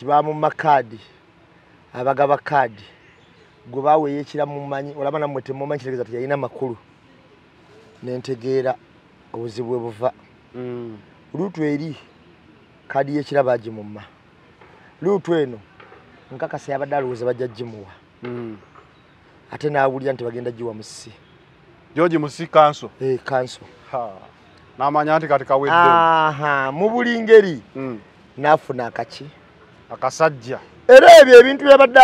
kati ba mu makadi abagaba kadi gwe bawe yekira mu manyi olaba namwe temumanyi kitegeza tuyina makulu nentegeera obuzibwe buva lutu eri kadi yekira baji mumma lutu eno nkakasa yabaddaluuza bajja jimuwa ate naawulira nti bagenda jiwa musi George Musi kanso kanso namanya nti kati kawedde mu buli ngeri nafuna akaki akasajja era ebyo ebintu yabadde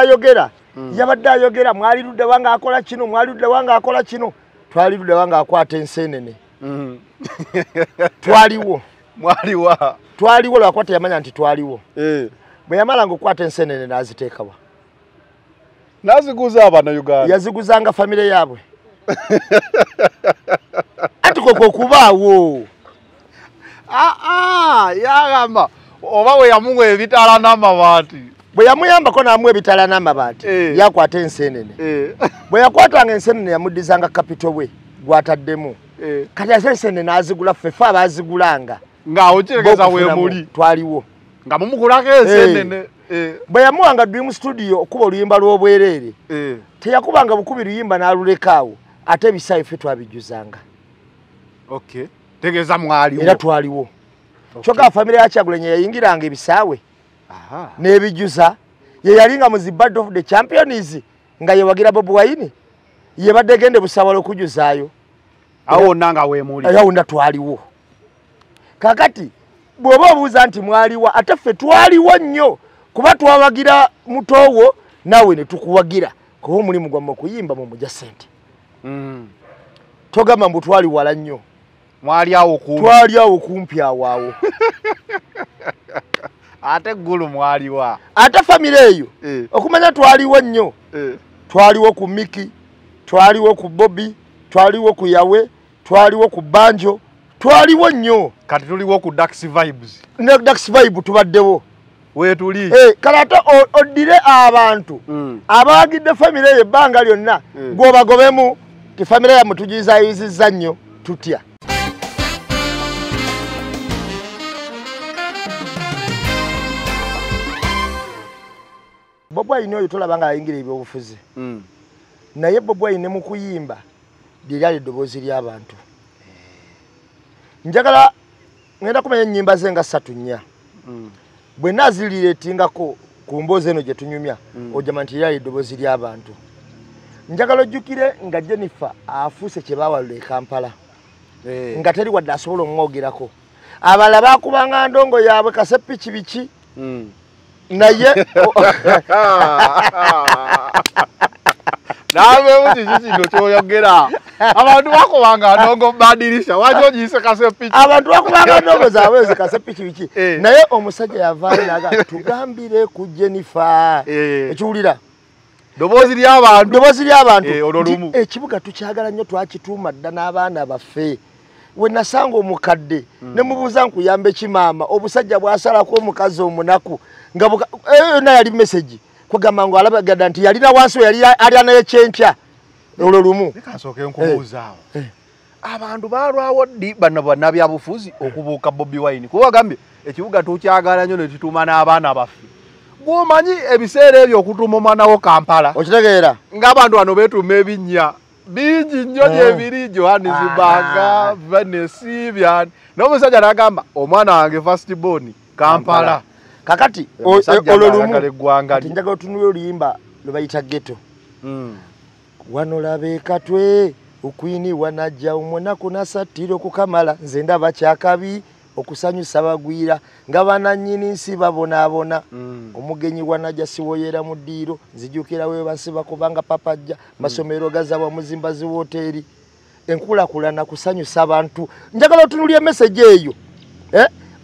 ayogera mwali ludde wanga akola kino mwali ludde wanga akola kino twali ludde wanga akwata ensenene twaliwo lwakwata yamanya nti twaliwo bwe yamala ngokwata ensenene naziteekawa naziguza abana Uganda yaziguzanga famire yaabwe ati koko kubaawo yagamba oba we yamuwa ebitala n'amabaati bwe yamuyambako n'amuwa ebitala n'amabaati yakwata ensenene bwe yakwatanga ensenene yamuddizanga kapito we gwataddemu kati ate ensenene n'azigula ffefe abazigulanga ng'awo kiregeza weemuli twaliwo nga mumukulako ensenene bwe yamuwanga Dream Studio okuba oluyimba lw'obwereere teyakubanga bukubi luyimba n'alulekaawo ate ebisaawe ffe twabijjuzanga tegeza mwaliwo era twaliwo kyokka famire ya Kyagulanyi yayingiranga ebisaawe n'ebijjuza ye yalinga mu zi Band of the Champions nga yewagira Bobi Wine ye badde gende busawala okujuzaayo awo nanga weemuli ayo nda twaliwo kakati bw'oba obuuza nti mwaliwa ate ffe twaliwo nnyo kuba twawagira mutowo nawe ne tukuwagira kuba omulimu gwammwe okuyimba mu mujja ssente togamba mbu twali wala nnyo twali awo kumpi awaawo ate ggulu mwaliwa ate famire eyo okumanya twaliwo nnyo twaliwo ku Miki twaliwo ku Bobby twaliwo ku Yawe twaliwo ku Banjo twaliwo nnyo kati tuliwo ku Dax Vibes ne Dax Vibe tubaddewo wetuli kalata odire abantu abagidde famire eyo ebbanga lyonna gw'obagobemu ti famire ya mutujizayizizza nnyo tutya Bobi Wine oyo tolaba nga ayingira ebyobufuzi naye Bobi Wine mu kuyimba lyali eddoboozi ly'abantu njagala ngenda kumanya ennyimba ze nga 3-4 bwe naziriretingako ku mboozi eno gye tunyumya ojjama nti lyali eddoboozi ly'abantu njagala ojjukire nga Jennifer afuuse kye baawalula e Kampala nga teri wadde asobola omwogerako abala baakubanga ndongo yaabwe kasepiki biki naye nawe kino kyoyogera abantu bakubanga ndongo badirisha waki ogiyise kasepiki abantu bakubanga ndongo zaabwe zikasepiki biki naye omusajja yavaayo naga tugambire ku Jennifer ekiwulira ddoboozi ly'abantu ekibuga tukyagala nnyo twakituuma dda n'abaana baffe we nasanga omukadde ne mubuuza nkuyambe kimaama obusajja bwasalako omukazi omunaku nga yonna yali message kwegamba ngo alabagada nti yalina wansi yali alya naye kyenkya olwo lumu kasooke nkubuuzaawo abantu balwawo ddi bannabyabufuzi okubuuka Bobi Wine kuba bagambye ekibuga tukyagala nnyo ne kituuma n'abaana baffe gwomanyi ebiseera ebyo okutuuma omwana wo Kampala okitegeera ng'abantu bano beetuuma ebinnya bingi nnyo gyebiri Johannesburg Venice byani n'omusajja n'agamba omwana wange first born Kampala kakati olwo lumu njagala otunule oluyimba lwe bayita ghetto wano labe katwe ukwini wanajja omunaku nasattira okukamala nze ndaba kyakabi okusanyusa bagwira nga banannyini nsi babonaabona omugenyi wanajja siwoyera mu ddiiro nzijukira we bansiba kubanga papajja masomero gazabwa muzimba zi wooteeri enkulakulana kusanyusa abantu njagala otunulya message eyo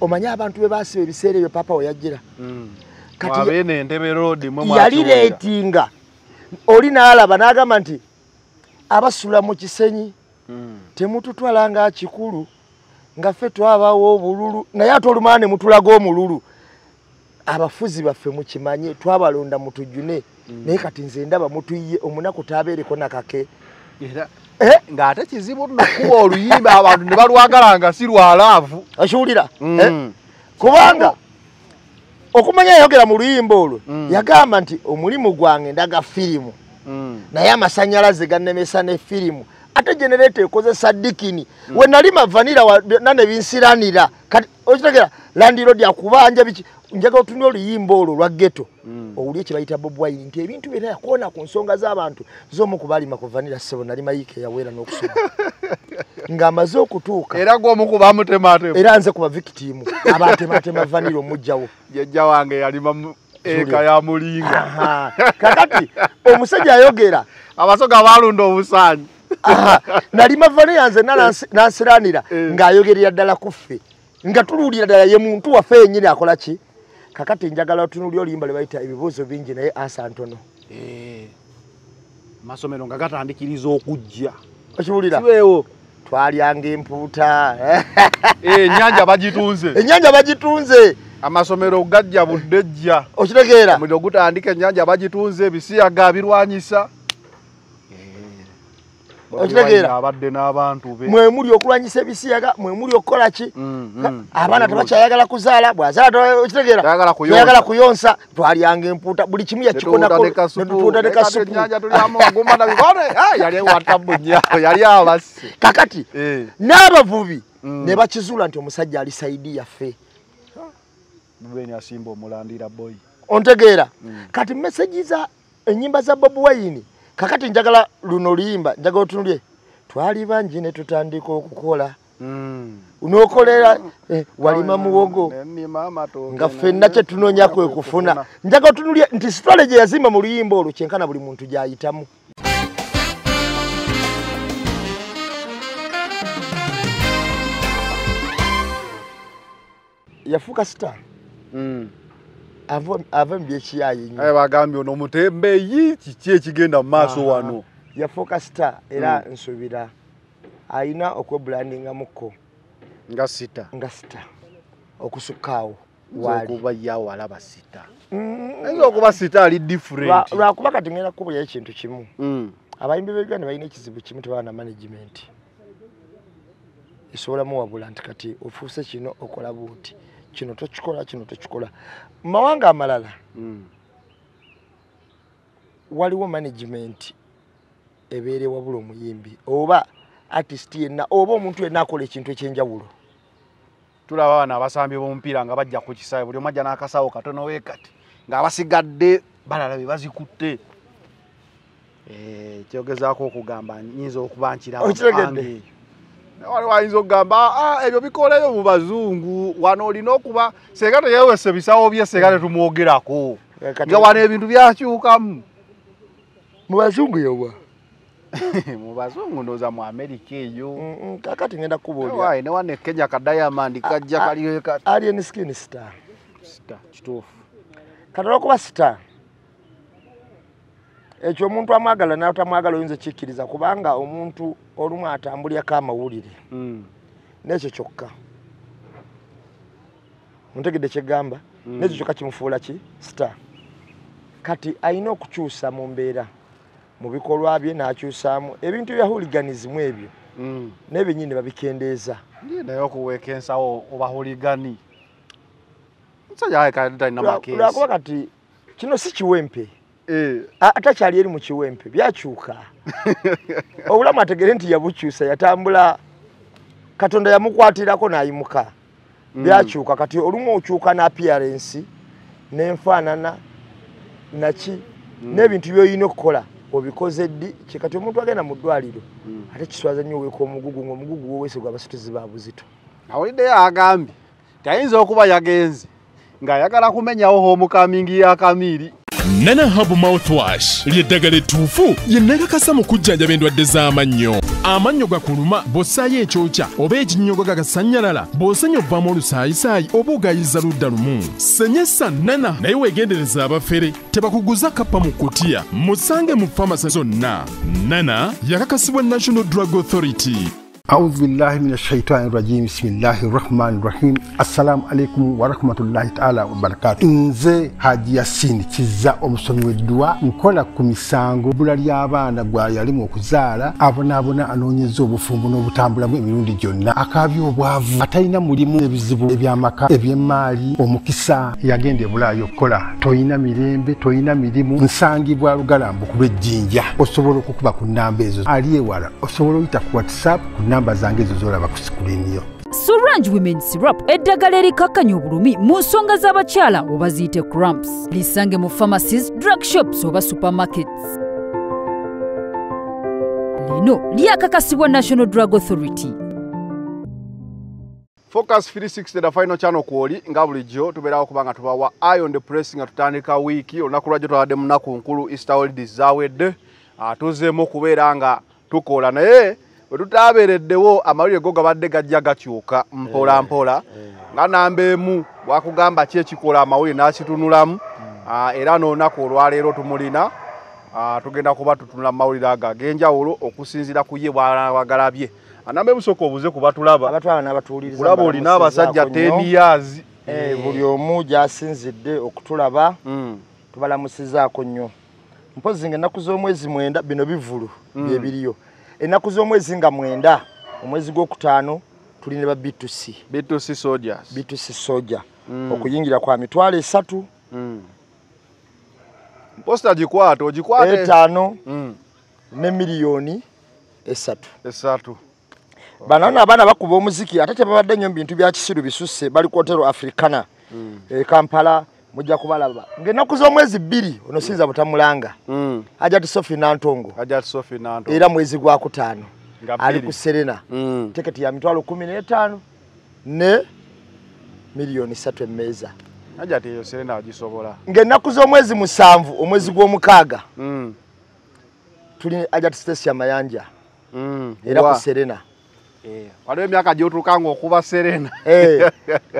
omanya abantu be basiba ebiseera ebyo papa oyajjira yali leetinga oli n'alaba n'agamba nti abasula mu kisenyi temututwala nga kikulu nga ffe twabawo obululu naye ate olumaa ne mutulaga omululu abafuzi baffe mukimanye twabalonda mutujune naye kati nze ndaba mutuyiye omunaku taabeereko nakake ng'ate kizibu nokuba oluyimba abantu ne balwagala nga si lwalaavu okiwulira kubanga okumanya yayogera mu luyimba olwo yagamba nti omulimu gwange ndaga firimu naye amasanyalaze gannemesa ne firimu ate generator ekozesa dikini we nali mavanira nane binsiranira kati okitegera Land Road yakubanja biki njaga otunyo luyimba olwo lwa ghetto owulye kibayita Bob Wine nti ebintu bino yakona ku nsonga z'abantu zomu kubali makuvanira sebo nali mayike yawera n'okusoma ngamaze okutuuka era gwo mukuba mutemate era nze kuba victim abatema vanira omujjawo jjajja wange yali eka ya mulinga kakati omusajja ayogera abasoga balunda obusanyi nali mavanira nze nansiranira ng'ayogerera ddala kuffe nga tululira ddala ye muntu waffe yennyini akola ki kakati njagala otunulya oluyimba lwe bayita ebibuuzo bingi naye ansa ntono masomero nga gatandikiriza okujja okiwulira kibeewo twalyanga empuuta ennyanja bagitunze amasomero gajja buddejja okitegeera omuliro gutandika ennyanja bagitunze ebisiyaga birwanyisa okitegeera abadde n'abantu be mwe muli okulwanyisa ebisiyaga mwe muli okukola ki abaana tebakyayagala kuzaala bwazaala okitegeera yagala kuyonsa twalyanga empuuta buli kimu yakikonako netutuuta ne kasupu yali abasi kakati n'abavubi ne bakizuula nti omusajja ali saidi yaffe bweni asimba omulandira boy ontegeera kati message za ennyimba za Bob Wine kakati njagala luno luyimba njagala otunulye twali bangi ne tutandika okukola unokolera walima muwogo nga ffenna kye tunoonya kwe kufuna njagala otunulye nti sitwale gye yazimba mu luyimba olwo kyenkana buli muntu gy'ayitamu yafuuka star ava mbyekiyayi nnyo bagambye ono mutembeeyi kiki ekigenda mu maaso wano yafuuka star era nsuubira ayina okwebulandingamukko nga sita okusukkaawo okuba yawo alaba sita ayinza okuba sita ali different lwakuba kati ngenda kukubulira ekintu kimu abayimbi b'Uganda balina ekizibu kimu tebaana management esobola muwabula nti kati ofuuse kino okola buuti kino tokikola mawanga amalala waliwo management ebeere wabula omuyimbi oba artist yenna oba omuntu yenna akola ekintu ekyenjawulo tulaba bana abasambi b'omupiira nga bajja ku kisaawe buli omajja n'akasawo katono weekati ng'abasigadde balala be bazikutte kyogezaako okugamba nyinza okuba nkirawo okitegedde wali wayinza okugamba ebyo bikoleyo mu bazungu wano olina okuba senga teyewese bisawo bye senga tetumwogerako nga wano ebintu byakyukamu mu bazungu yowa mu bazungu ndowooza mu Amerika eyo kakati ngenda kubuulira ne wano e Kenya ka Diamond kajja kaliyo kati Alien Skin star kituufu kati olwokuba star ekyo omuntu amwagala n'atamwagala oyinza kikkiriza kubanga omuntu olumu atambulyako amawulire n'ekyo kyokka ontegedde kyegamba n'ekyo kyokka kimufuula ki star kati alina okukyusa mu mbeera mu bikolwa bye n'akyusaamu ebintu bya hooliganism ebyo n'ebyennyini babikendeeza naye okuweeka ensawo oba hooligani musajja talina makeesi lwakuba kati kino si kiwempe atakyali eri mu kiwempe byakyuka obulamu ategere nti yabukyusa yatambula Katonda yamukwatirako n'ayimuka byakyuka kati olumu okyuka na appearance n'enfaanana naki n'ebintu by'olina okukola obikoze ddi kikati omuntu agenda mu ddwaliro ate kiswaza nnyo oweeka omugugu ng'omugugu woweesegwa abasituzi ba buzito awuliddeyo agambye tayinza okuba yagenze ng'ayagala kumenyawo homecoming ya Kamiri. Nana Hub Mouthwash lyeddagala ettuufu yennakakasa mu kujjanjaba endwadde z'amannyo. Amannyo gakuluma bw'ossaayo ekyokya oba ekinnyogo gagasanyalala bw'osenya ovaamu olusaayisaayi oba ogayiza ludda lumu. Senyesa Nana naye weegendereza abafere tebakuguza kappa mu kkutiya musange mu famasi zonna. Nana yakakasibwa National Drug Authority. أعوذ بالله من الشيطان الرجيم بسم الله الرحمن الرحيم السلام عليكم ورحمة الله تعالى وبركاته nze Haji Yasin Kiza omusomi w'eddwa nkola ku misango bbula ly'abaana gwa yalimu okuzaala abonaabona anoonyeza obufumbo n'obutambulamu emirundi gyonna akaabya obwavu atalina mulimu ebizibu eby'amaka eby'emmaali omukisa yagenda e Bulaaya okukola toyina mirembe toyina mirimu nsangibwa Lugalambo ku lw'ejjinja osobola okukuba ku nnamba ezo ali ewala osobola oyita ku WhatsApp ku namba zange ezo z'olaba ku sikulini yo. Sorange Women Syrup eddagala erikakkanya obulumi mu nsonga z'abakyala oba ziyite cramps. Lisange mu pharmacies, drug shops oba supermarkets. Lino lyakakasibwa National Drug Authority. Focus 360 the final channel kwoli nga bulijjo tubeerawo kubanga tubawa eye on the press nga tutandika wiiki olunaku lwajjo twawadde munaku nkulu Easter holidays zawedde tuzeemu kubeera nga tukola naye bwe tutaabeereddewo amawulire go gabadde gajja gakyuka mpola mpola nga namba emu bwakugamba ki ekikola amawulire n'akitunulamu era n'olunaku olwaleero tumulina tugenda kuba tutunula mu mawulire ago ag'enjawulo okusinziira ku ye bwagalabye anamba emusooka obuze kuba tulaba kulaba olina abasajja 10 years buli omu gy'asinzidde okutulaba tubalamusizaako nnyo mpozi ng'ennaku z'omwezi 9 bino bivulu byebiriyo ennaku z'omwezi nga 9 omwezi gw'okutaano tuli ne ba B2C soldier okuyingira kwa mitwalo 3 posta gikwata ogikwate 5 ne miliyoni 3 banana abaana bakuba omuziki ate tebabadde nnyo bintu bya kisiru bisusse bali ku Hotel Africana Kampala mujja kubalaba ng'ennaku z'omwezi 2 ono sinza butamulanga Hajati Sophie Nantongo era mwezi gwa kutaano ali ku Serena tiketi ya mitwalo 15 ne miliyoni 3 emmeza Hajati eyo Serena agisobola ng'ennaku z'omwezi 7 omwezi gw'omukaaga tuli Hajati Stacy Amayanja era ku Serena waliwo emyaka gy'otuukanga okuba Serena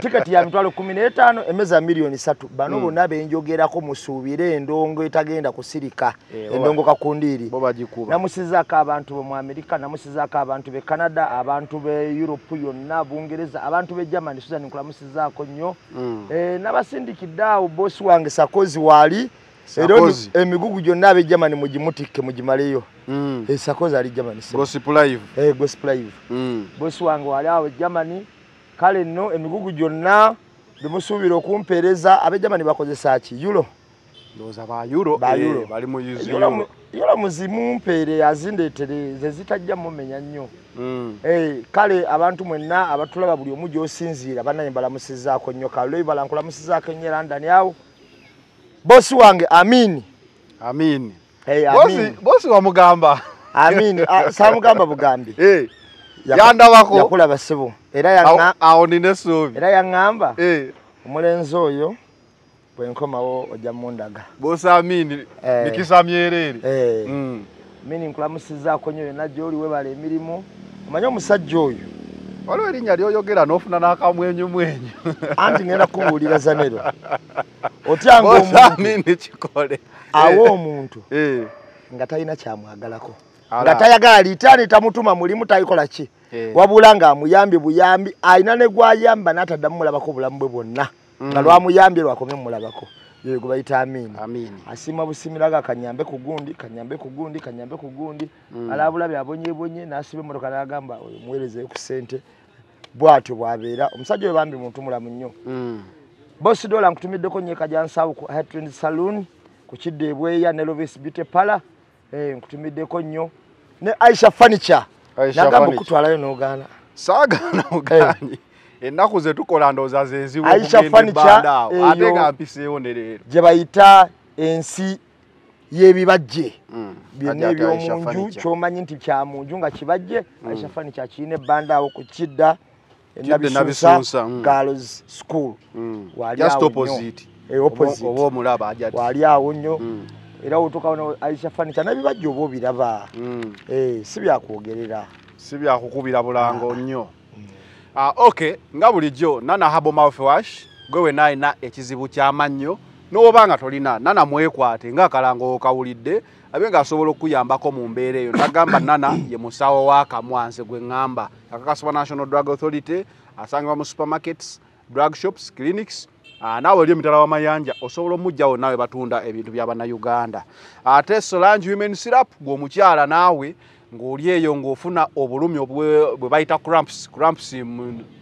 tiketi ya mitwalo 15 emmeza miliyoni 3 bano bonna benjogerako musuubire endongo etagenda kusirika endongo kakundiiri namusizaako abantu mu Amerika namusizaako abantu be Canada abantu be Europe yonna Bungereza abantu be Germany Susan nkulamusizaako nnyo n'abasindikidde awo bosi wange Sakozi waali era emigugu gyonna abe Germany mugimutikke mugimaleyo Sakozi ali Germany Gossip Live Gossip Live bosi wange wali awo Germany kale nno emigugu gyonna bimusuubira okumpeereza abe Germany bakozesa ki euro ndoza ba euro bali mu euro muzimu mpeere azindeetere ze zitajja mumenya nnyo kale abantu mwenna abatulaba buli omu gy'osinziira banaye balamusizaako nnyo kale balankulamusizaako ennyo London awo bosi wange Amin bosi wamugamba Amin samugamba bugambi yandabako yakulaba ssebo era awo nine suubi era yaŋŋamba omulenzi oyo bwe nkomawo ojja mundaga bosi Amin mikisa myerere Amin nkulamusizaako nnyo yonna gy'oli webala emirimu omanyi omusajja oyo waliwo erinnya ly'oyogera n'ofuna n'akamwenyu anti ngenda kubuulira Zanero otyanga omuntu kikole awo omuntu nga talina kyamwagalako nga tayagala litaani tamutuma mulimu tayikola ki wabula nga amuyambye buyambi alina ne gwayamba n'ataddamu mulabako obulamu bwe bwonna nga lwamuyambye lwakomye mulabako yeyo gwe bayita Amin asiima busimiraga kanyambe ku gundi alabulabye abonyebonye n'asiba emmotoka n'agamba oyo muweerezeyo ku ssente bw'atyo bw'abeera omusajja oyo bambi muntu mulamu nnyo bosi dola nkutumiddeko nnyeka jansawo ku Headtrend Saloon ku Kidde Bweya ne Lovis Beauty Parlour nkutumiddeko nnyo ne Aisha Furniture nagamba okutwalayo n'ogaana saagaana ogaanyi ennaku ze tukola ndooza zeziwo Aisha Furniture ate nga mpiseewo ne leero gye bayita ensi y'ebibajje byonna eby'omunju ky'omanyi nti kya munju nga kibajje Aisha Furniture kirina ebbanda awo ku Kidda Nabisuusa Girls School wali just opposite oba omulaba ajati wali awo nnyo era otukawo Aisha Furniture n'ebibajje oba obiraba si byakwogerera si byakukubira bulango nnyo okay nga bulijjo Nana Herbal Mouthwash gwe wenayina ekizibu ky'amannyo n'oba nga tolina Nana mwekwate ng'akalango okawulidde abenga asobola okuyambako mu mbeera eyo. Nagamba Nana ye musawo wa Kamwanse gwe ngamba akakasibwa National Drug Authority, asangibwa mu supermarkets, drug shops, clinics. Nawe oli emitala w'amayanja osobola omujjawo nawe batunda ebintu by'Abannayuganda. Ate Solange Women Syrup gw'omukyala naawe ng'oli eyo ng'ofuna obulumi bwe bayita cramps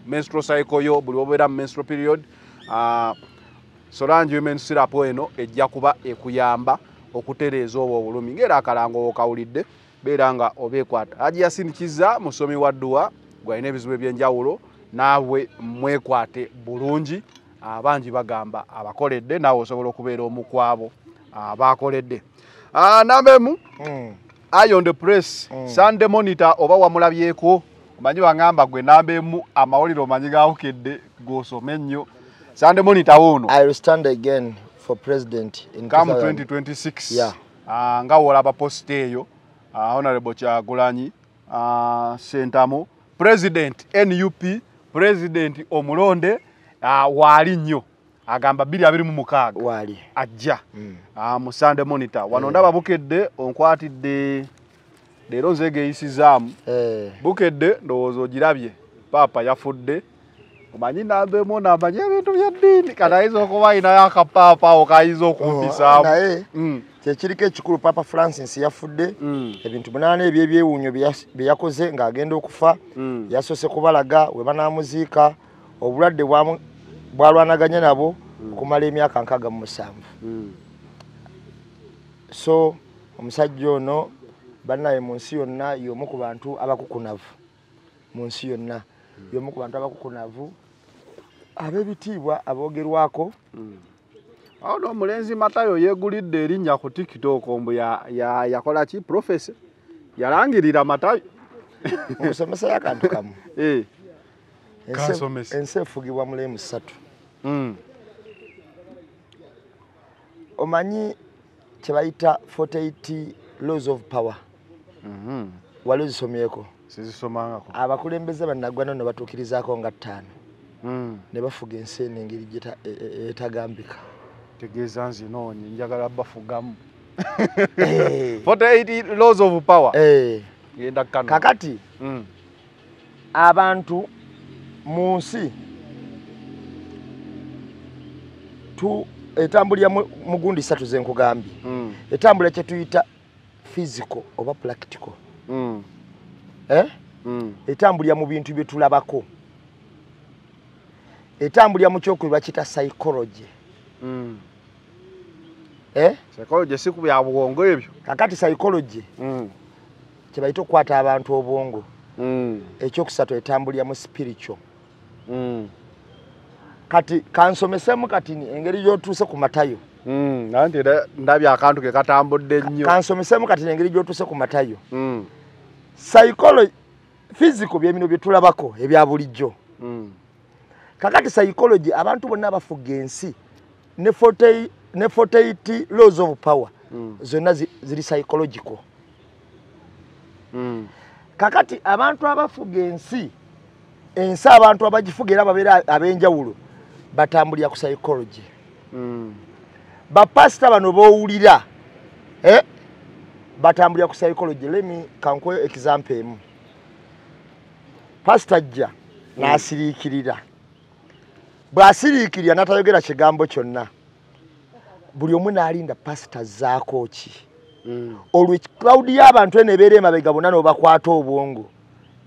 menstrual cycle yo buli obeera mu menstrual period. Solange Women Syrup eno ejja kuba ekuyamba okutereeza obwo obulumi ng'era akalango okawulidde beera nga obeekwata. Haji Yasinikiza musomi wa dduwa gwalina ebizibu eby'enjawulo naawe mwekwate bulungi. Abangi bagamba abakoledde naawe osobola okubeera omu kwabo abakoledde. Nambemu Iron the Press Sunday Monitor oba wamulabyeko omanyi wangamba gwe nambemu amawulire omanyi gawukedde gosome nnyo. Sunday Monitor wono I will stand again for president in come 2026. Yeah. Nga wolaba post eyo Honorable Kyagulanyi Sentamu president NUP president omulonde wali nnyo agamba 226 wali ajja mu Sunday Monitor wano ndaba bukedde onkwatidde leero nzegeeyisizaamu bukedde ndowooza ogirabye papa yafudde omanyi nambemu namanyi ebintu by'eddiini kati ayinza okuba ayinayo akapaapa awo kayinza okumpisaamu naye kyekiriko ekikulu Papa Francis yafudde ebintu 8 ebyewuunyo bye yakoze ng'agenda okufa yasoose kubalaga we banaamuziika obulwadde bwalwanaganya nabo okumala emyaka 67. So omusajja ono bannaye mu nsi yonna y'omu ku bantu abakukunavu mu nsi yonna y'omu ku bantu abakukunavu ab'ebitiibwa aboogerwako. Awo n'omulenzi Matayo yeegulidde erinnya ku TikTok mbu yakola ki professor yalangirira Matayo okusomesa y'akantu kamu ensi efugibwa mulemu 3. Omanyi kye bayita 48 laws of power. Wali ozisomyeko? Sizisomangako. Abakulembeze bannaggwano ne batuukirizaako nga 5 ne bafuga ensi eno engeri etagambika. Tegeeza nzinoonye njagala bafugamu 48 laws of power. Genda kano. Kakati abantu mu nsi etambulira mu gundi 3 zenkugambye. Etambula kye tuyita physical oba practical. Etambulira mu bintu bye tulabako. Etambulira mu kyokubwa kita psychology. Psychology si ku bya bwongo ebyo. Kakati psychology kye bayita okukwata abantu obwongo. Ekyokusatu etambulira mu spiritual. Kati kansomesemu kati engeri y'otuuse ku Matayo. Nanti ndabye akantu ke katambudde nnyo. Kansomesemu kati engeri y'otuuse ku Matayo. Psychology physical bye bino bye tulabako ebya bulijjo. Kakati psychology abantu bonna abafuga ensi ne 48 laws of power zonna ziri psychological. Kakati abantu abafuga ensi abantu abagifuga era babeera ab'enjawulo batambulira ku psychology. Bapasita bano boowulira batambulira ku psychology. Kankwe example emu. Pastor ajja n'asiriikirira. Bw'asiriikirira n'atayogera kigambo kyonna. Buli omu n'alinda pasita zaako ki. Olwo crowd y'abantu eno ebeera emabega bonna n'obakwata obwongo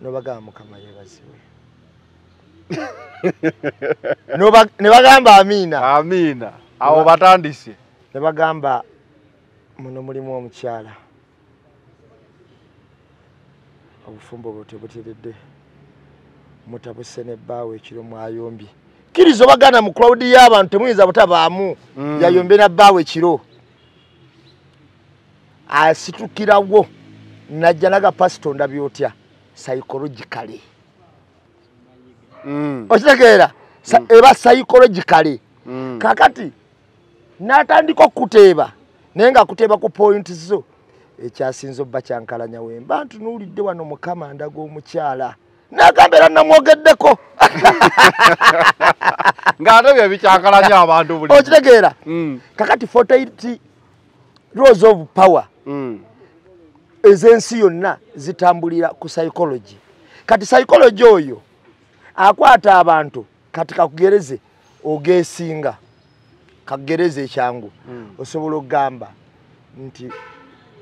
n'obagamba Mukama yeebazibwe. Ne bagamba amiina. Amiina. Awo batandise. Ne bagamba muno mulimu omukyala. Obufumbo bwo tebuteredde. Mutabuse ne bbaawe ekiro mwayombye. Kirizo bagana mu crowd y'abantu temuyinza butabaamu yayombe na bbaawe ekiro. Asitukirawo najja naga pastor ndabyotya psychologically. Okitegeera eba psychologically. Kakati natandika okuteeba naye nga kuteeba ku point zo ekyasinza obba kyankalanya wemba ntunuulidde wano Mukama ndaga omukyala nagambera namwogeddeko ng'ate bye bikyankalanya abantu buli. Okitegeera kakati 48 laws of power ezensi yonna zitambulira ku psychology. Kati psychology oyo akwata abantu kati kakugereze ogesinga kagereze ekyangu osobola okugamba nti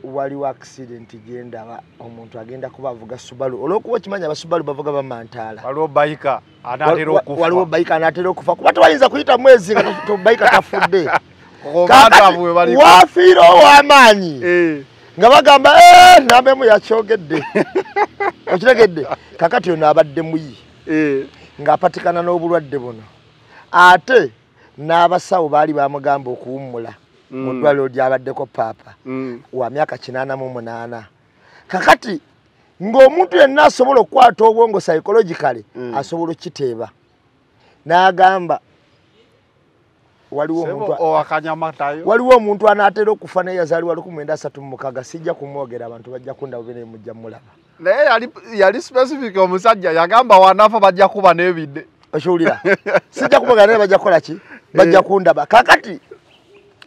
waliwo accident genda omuntu agenda kuba avuga Subaru olwokuba kimanya abasubaru bavuga bamantala waliwo bayika anatera okufa kuba tewayinza kuyita mwezi nga bayika tafudde wafiira ow'amaanyi nga bagamba nambemu yakyogedde okiregedde kakati ono abadde muyi ng'apatikana n'obulwadde buno ate n'abasawo baali bamugamba okuwummula mu ddwaliro ly'abaddeko paapa wa myaka 88 kakati ng'omuntu yenna asobola okukwata obwongo psychologically asobola okiteeba n'agamba waliwo omuntu anaatera okufa naye yazaalibwa 1936 sijja kumwogera abantu bajja kundaba bene mujja mulaba naye yali specific omusajja yagamba wanafa bajja kuba n'ebidde okiwulira sijja kumwogera naye bajja kukola ki bajja kundaba kakati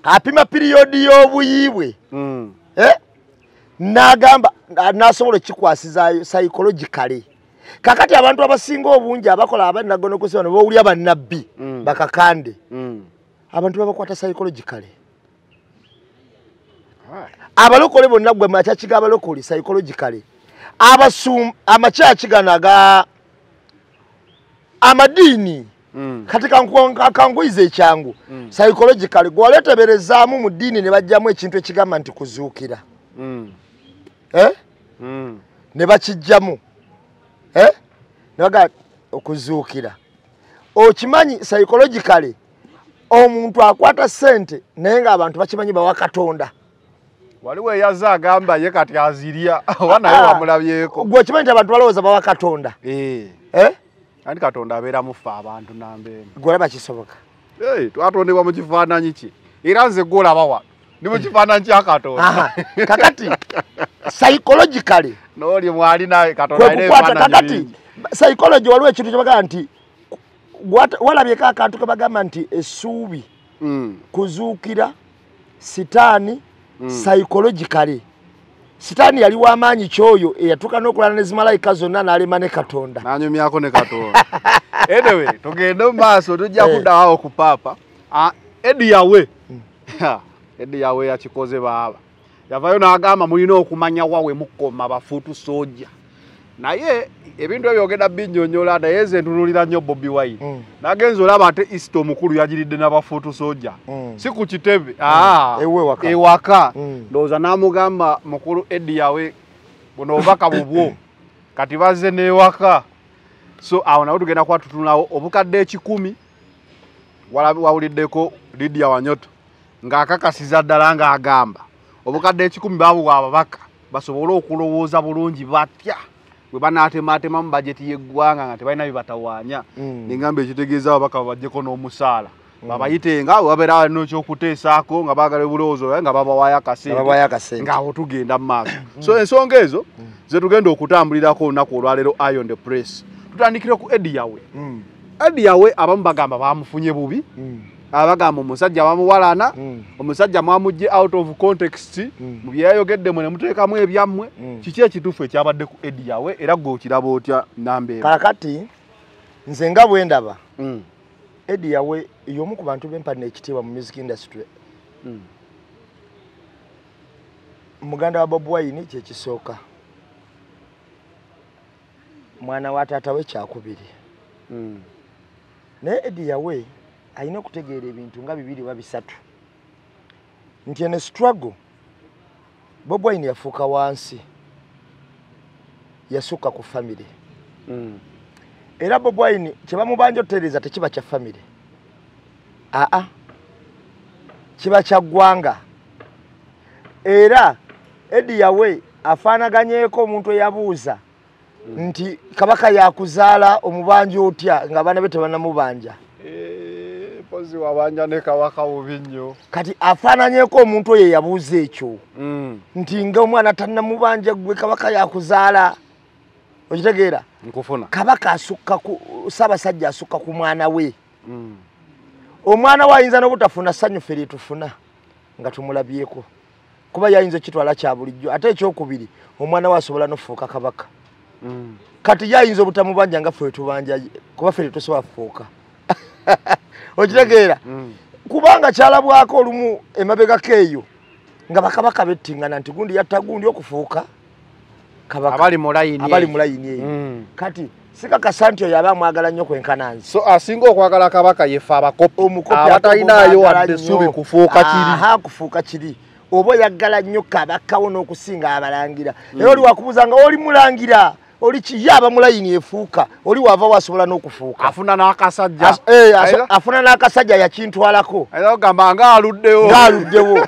apima periodi y'obuyiibwe n'agamba n'asobola okikwasizaayo psychologically kakati abantu abasinga obungi abakola abanagono kusibano bawulya bannabbi bakakande abantu babakwata psychologically abalokole bonna gwe machachiga abalokole psychologically amachachi ganaga amadini katika kanguize ekyangu psychologically gwaleteberezaamu mu dini ne bajjamu ekintu ekigamba nti kuzuukira ne bakijjamu naga okuzuukira okimanyi psychologically omuntu akwata sente naye nga abantu bakimanyi bawa Katonda waliwo eyaza agamba ye kati azirya wanaye wamulabyeko gwe kimanyi nti abantu balowooza bawa Katonda kandi Katonda abeera mufa abantu nambeemu golaba kisoboka twatondebwa mu kifaananyi ki era nze gwolabawa ndi mu kifaananyi kya Katonda kakati psychologically n'oli mwali naye Katonda alina ebifaananyi kakati psychology waliwo ekintu kyebagamba nti walabyeko akantu kabagamba nti essuubi kuzuukira sitaani psychologically sitaani yali w'amaanyi kyoyo eyatuuka n'okulana ne zimalayika zonna n'alema ne Katonda n'anyumyako ne Katonda anyway tugende mu maaso tujja kuddawo ku paapa Eddie Yawe yakikoze baaba yavayo n'agamba mulina okumanya wawe mukoma bafuutu soja naye ebintu ebyogenda binnyonnyola naye nze ntunulira nnyo Bobi Wine nagenza olaba ate Easter omukulu yagiridde n'abafuutu soja si ku kitebe ewaka ndowooza n'amugamba mukulu Eddie Yawe buno obubaka bubwo kati bazze n'ewaka so awo nawo tugenda kuba tutunulawo obukadde 10 wawuliddeko Lydia Wanyoto ng'akakasiza ddala ng'agamba obukadde 10 babuwa ababaka basobole okulowooza bulungi batya bwe banaatematema mu bajeti y'eggwanga nga tebalina bibatawaanya nengamba ekitegeeza ababaka babajjeko n'omusaala babayitenga wabeera n'ekyokuteesaako nga baagala ebulowoozo nga babawaayo akasente ng'awo tugenda mu maaso so ensonga ezo ze tugenda okutambulirako olunaku olwaleero Eye on the Press tutandikire ku Eddie Yawe Eddie Yawe abamu bagamba bamufunye bubi abagamba omusajja bamuwalana omusajja mwamujje out of context mu byayogedde mwe ne muteekamu ebyammwe kiki ekituufu ekyabadde ku Eddie Yawe era gwe okiraba otya nambeera kakati nze nga bwe ndaba Eddie Yawe y'omu ku bantu b'empana ekitiibwa mu music industry muganda wa Bobi Wine kyekisooka mwana wa taata we kyakubiri naye Eddie Yawe alina okutegeera ebintu nga 2 oba 3 nti ene struggle Bobi Wine yafuuka wansi yasukka ku family era Bobi Wine kye bamubanja otutereeza tekiba kya family kiba kya ggwanga era Eddie Yawe afaanaganyeeko omuntu eyabuuza nti kabaka yakuzaala omubanja otya nga abaana be tebanamubanja pozi wabanja ne kabaka bubi nnyo kati afaananyeeko omuntu oyo yabuuza ekyo nti nga omwana tannamubanja gwe kabaka yakuzaala okitegeera nkufuna kabaka asukka ku Ssaabasajja asukka ku mwana we omwana we ayinza n'obutafuna ssanyu ffe lyetufuna nga tumulabyeko kuba yayinza kitwala kya bulijjo ate ekyokubiri omwana we asobola n'ofuuka kabaka kati yayinza obutamubanja nga ffe tubanja kuba ffe tetusobola kufuuka okitegeera kubanga kyalabwako olumu emabegako eyo nga bakabaka bettingana nti gundi yatta gundi okufuuka kabaka abali mu layini eyo kati sikakasa nti oyo aba amwagala nnyo kwenkananzi so asinga okwagala kabaka yefe abakopi abatalinayo wadde essuubi kufuuka kiri oba oyaggala nnyo kabakawo n'okusinga abalangira era oli wakubuuza nga oli mulangira oli kiye aba mulayini efuuka oli wava wasobola n'okufuuka afuna n'akasajja afuna n'akasajja yakintwalako era ogamba ng'aluddewo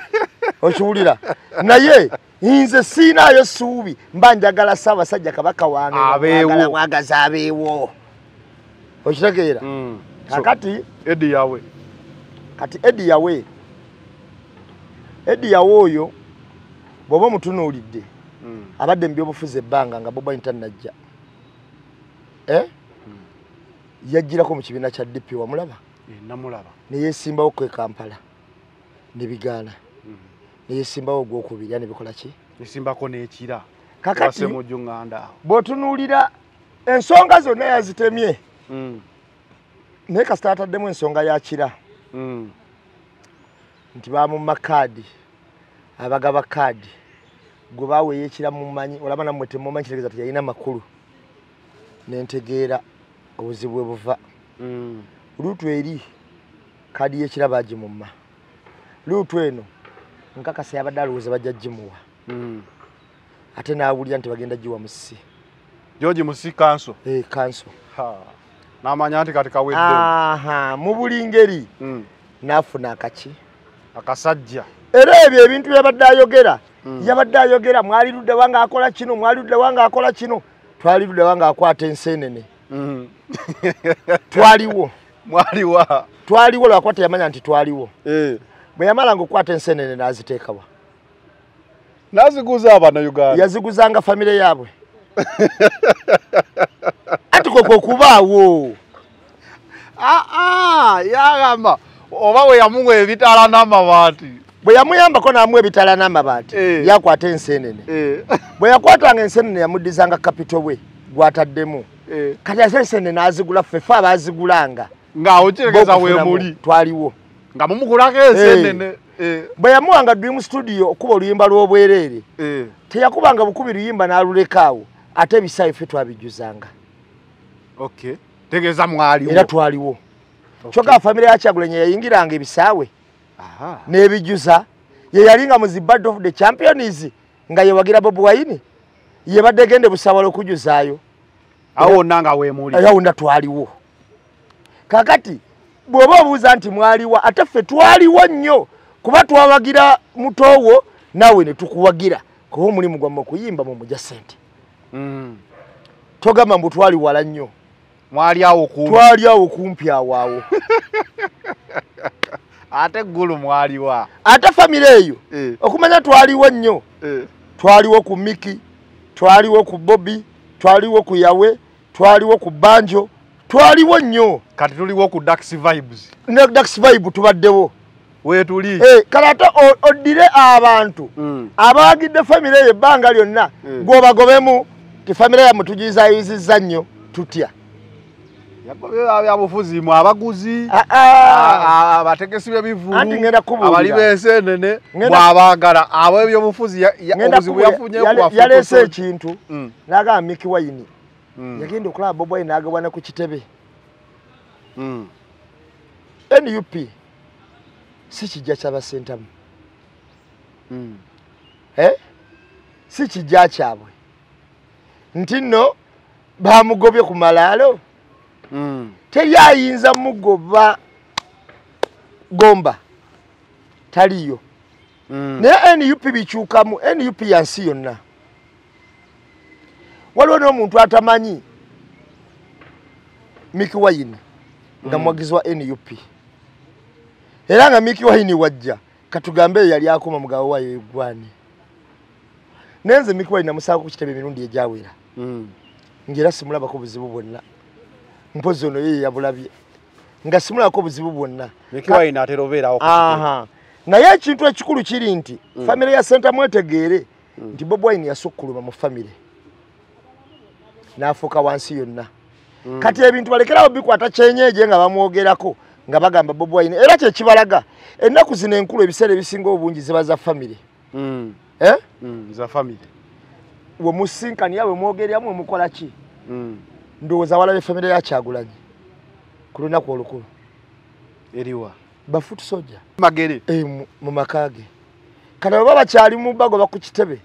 okiwulira naye nze siinaayo ssuubi mba njagala Ssaabasajja kabaka wange mwagazi abeewo okitegeera kati Eddie Yawe kati Eddie Yawe oyo bw'oba omutunuulidde abadde mu byobufuzi ebbanga nga Bobi Wine tannajja yajjirako mu kibiina kya DP wamulaba namulaba ne yeesimbawo kwe Kampala ne bigaana ne yeesimbawo ogwokubiri ne bikola ki nesimbako n'ekira kakati mu jjunganda bw'otunuulira ensonga zonna yazitemye naye kasita ataddemu ensonga ya kira nti bamumma kaadi abagaba kaadi gwe baaweeyo ekira mumanyi olaba nammwe temumanyi kitegeeza ti yalina makulu nentegeera obuzibu bwe buva luutu eri kaadi y'ekira baagimumma luutu eno nkakasa yabadde alowooza bajja gimuwa ate n'awulira nti bagenda giwa Musisi George Musisi kanso kanso n'amanya nti kati kawedde mu buli ngeri n'afuna akasajja era ebyo ebintu yabadde ayogera mwali ludde wanga akola kino mwali ludde wanga akola kino twali ludde wanga akwata enseenene twaliwo lwakwata yamanya nti twaliwo bwe yamala ng'okwata enseenene n'aziteekawa n'aziguza Abannayuganda yaziguzanga famire yaabwe ati koko kubaawo yagamba oba we yamuwa ebitaala n'amabaati bwe yamuyambako n'amuwa ebitaala n'amabaati yakwata enseenene bwe yakwatanga enseenene yamuddizanga kapito bwe gwataddemu kati ate enseenene n'azigula ffefe abaazigulanga ng'awo kiregeza weemuli twaliwo nga mumugulako enseenene bwe yamuwanga Dream Studio okuba oluyimba lw'obwereere teyakubanga bukubi luyimba n'alulekaawo ate ebisaawe ffe twabijjuzanga tegeeza mwaliwo era twaliwo kyokka famire ya Kyagulanyi yayingiranga ebisaawe n'ebijjuza ye yalinga mu zi Band of the Champions nga yewagira Bobi Wine yebadde gende busabala okujjuzaayo awo wonna nga weemuli era wonna twaliwo kakati bw'oba obuuza nti mwaliwa ate ffe twaliwo nnyo kuba twawagira mutoowo naawe ne tukuwagira kuba omulimu gwammwe okuyimba mu mujja ssente togamba mbu twali wala nnyo twali awo kumpi awaawo ate eggulu mwaliwa ate famire eyo okumanya twaliwo nnyo twaliwo ku Miki twaliwo ku Bobi twaliwo ku Yawe twaliwo ku Banjo twaliwo nnyo kati tuliwo ku Dax Vibes ne Dax Vibe tubaddewo weetuli kalate oddire abantu abaagidde famire eyo ebbanga lyonna gw'obagobemu ti famire yammwe tugizaayizizza nnyo tutya yabufuzi mu abaguzi abategesi b'ebivulu abali b'enseenene bw'abaagala abo ebyobufuzi obuzibu yafunye yaleese ekintu n'agamba Miki Wine yagenda okulaba Bobi Wine n'agabwa ne ku kitebe NUP si kijja ky'abasentamu si kijja kyabwe nti nno bamugobye ku malaalo teri ayinza mugoba gomba taliyo naye NUP bikyukamu NUP yansi yonna waliwo n'omuntu atamanyi Miki Wine nga muwagizi wa NUP era nga Miki Wine wajja katugambe yali akoma mugabo wayo egwani nenze Miki Wine namusaako ku kitebe emirundi egyawera ngera simulabako buzibu bwonna mpozi ono ye yabulabye nga simulabako buzibu bwonna Miki Wine atera obeerawo naye ekintu ekikulu kiri nti family ya Senta mwetegeere nti Bobi Wine yasukkuluma mu family n'afuuka wansi yonna kati ebintu balekerawo bikwata kyenyeje nga bamwogerako nga bagamba Bobi Wine era kye kibalaga ennaku zino enkulu ebiseera ebisinga obungi ziba za family za family we musinkani yawe mwogeryamu mukola ki ndowooza walabe family ya Kyagulanyi ku lunaku olukulu eriwa bafutu soja magere mu makage kana baba bakyali mu bago bakukitebe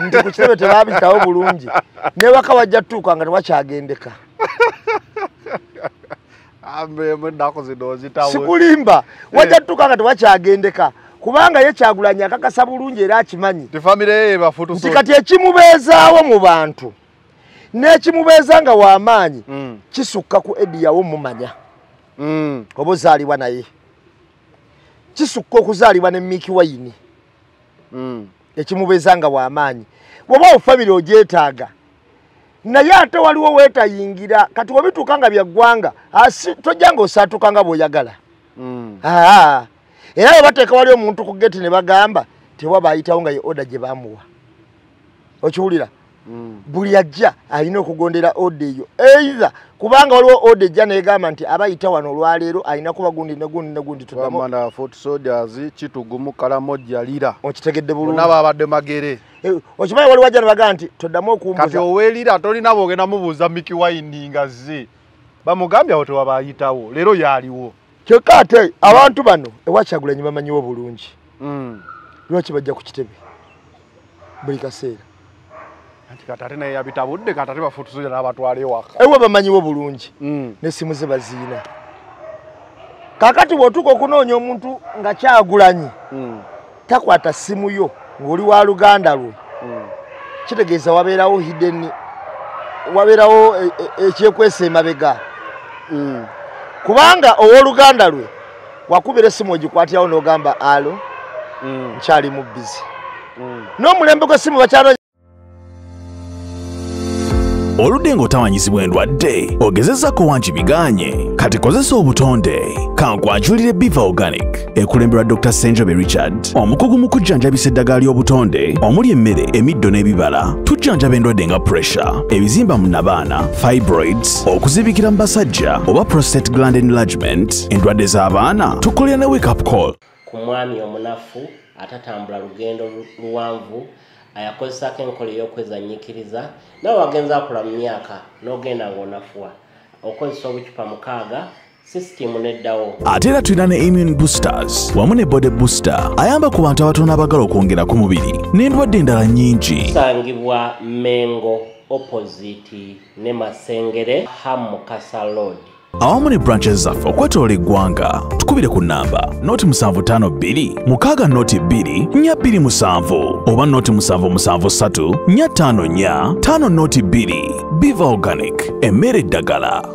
nti ku kitebe tebabitawo bulungi ne waka wajja tuuka nga tewakyagendeka sikulimba wajja tuuka nga tewakyagendeka kubanga ye Kyagulanyi akakasa bulungi era akimanyi nti kati ekimubeezaawo mu bantu n'ekimubeeza nga w'amaanyi kisukka ku Eddie yawo mumanya oba ozaalibwa naye kisukka okuzaalibwa ne Mickey Wine ekimubeeza nga w'amaanyi bw'oba family ogyetaaga naye ate waliwo weetayingira kati wabituuka nga byaggwanga tojja nga osaatuka nga bw'oyagala era bwe bateeka wali omuntu ku geti ne bagamba tewaba ayitawo nga ye oda gye baamuwa okiwulira buli ajja alina okugondera oda eyo either kubanga waliwo oda ejja negamba nti abayita wano olwaleero alina kuba gundi negundi tuddamu Fort Soldiers kitugumu Karamoja lira okitegedde bulungi nabo abadde magere okimanyi waliwo ajja ne bagamba nti toddamu okumbuza kati oweelira tolina bwogenda mubuuza Mickey Wine nga zze bamugambye awo tewaba ayitawo leero yaaliwo kyokka ate abantu bano ewa Kyagulanyi bamanyiwo bulungi lwaki bajja ku kitebe buli kaseera katate naye yabitabudde katate bafutusoja n'abatwala ewaka ewe bamanyiwo bulungi n'essimu ze baziina kakati bw'otuuka okunoonya omuntu nga Kyagulanyi takwata ssimu yo ng'oli wa luganda lwe kitegeeza wabeerawo hidden wabeerawo ekyekwesa emabega kubanga ow'oluganda lwe wakubira essimu ogikwatirawo n'ogamba alo nkyali mu bizi n'omulembe gw'essimu bakyano oludde ng'otawanyizibwa endwadde ogezezako wangi biganye kati kozesa obutonde kankwanjulire Biva Organic ekulemberwa Dr. Senjobe Richard omukugu mu kujjanjabisa eddagala ly'obutonde omuli emmere emiddo n'ebibala tujjanjaba endwadde nga pressure ebizimba mu nabaana fibroids okuzibikira mu basajja oba prostate gland enlargement endwadde z'abaana tukolera ne wake up call ku mwami omunafu atatambula lugendo luwanvu ayakozesako enkola ey'okwezannyikiriza nawe wagenza akula mu myaka n'ogenda ng'onafuwa okozesa obucupa 6 sisitimu neddawo ate era tulina ne immune boosters wamu ne body booster ayamba ku bantu abatono abagala okwongera ku mubiri n'endwadde endala nnyingi tusangibwa Mengo opposite ne Masengere Hamukasa Road awamu ne branches zaffe okwetoola eggwanga tukubire ku nnamba noti 752 mukaaga noti 2 427 oba noti 773 454 5 noti 2 Biva Organic emmere eddagala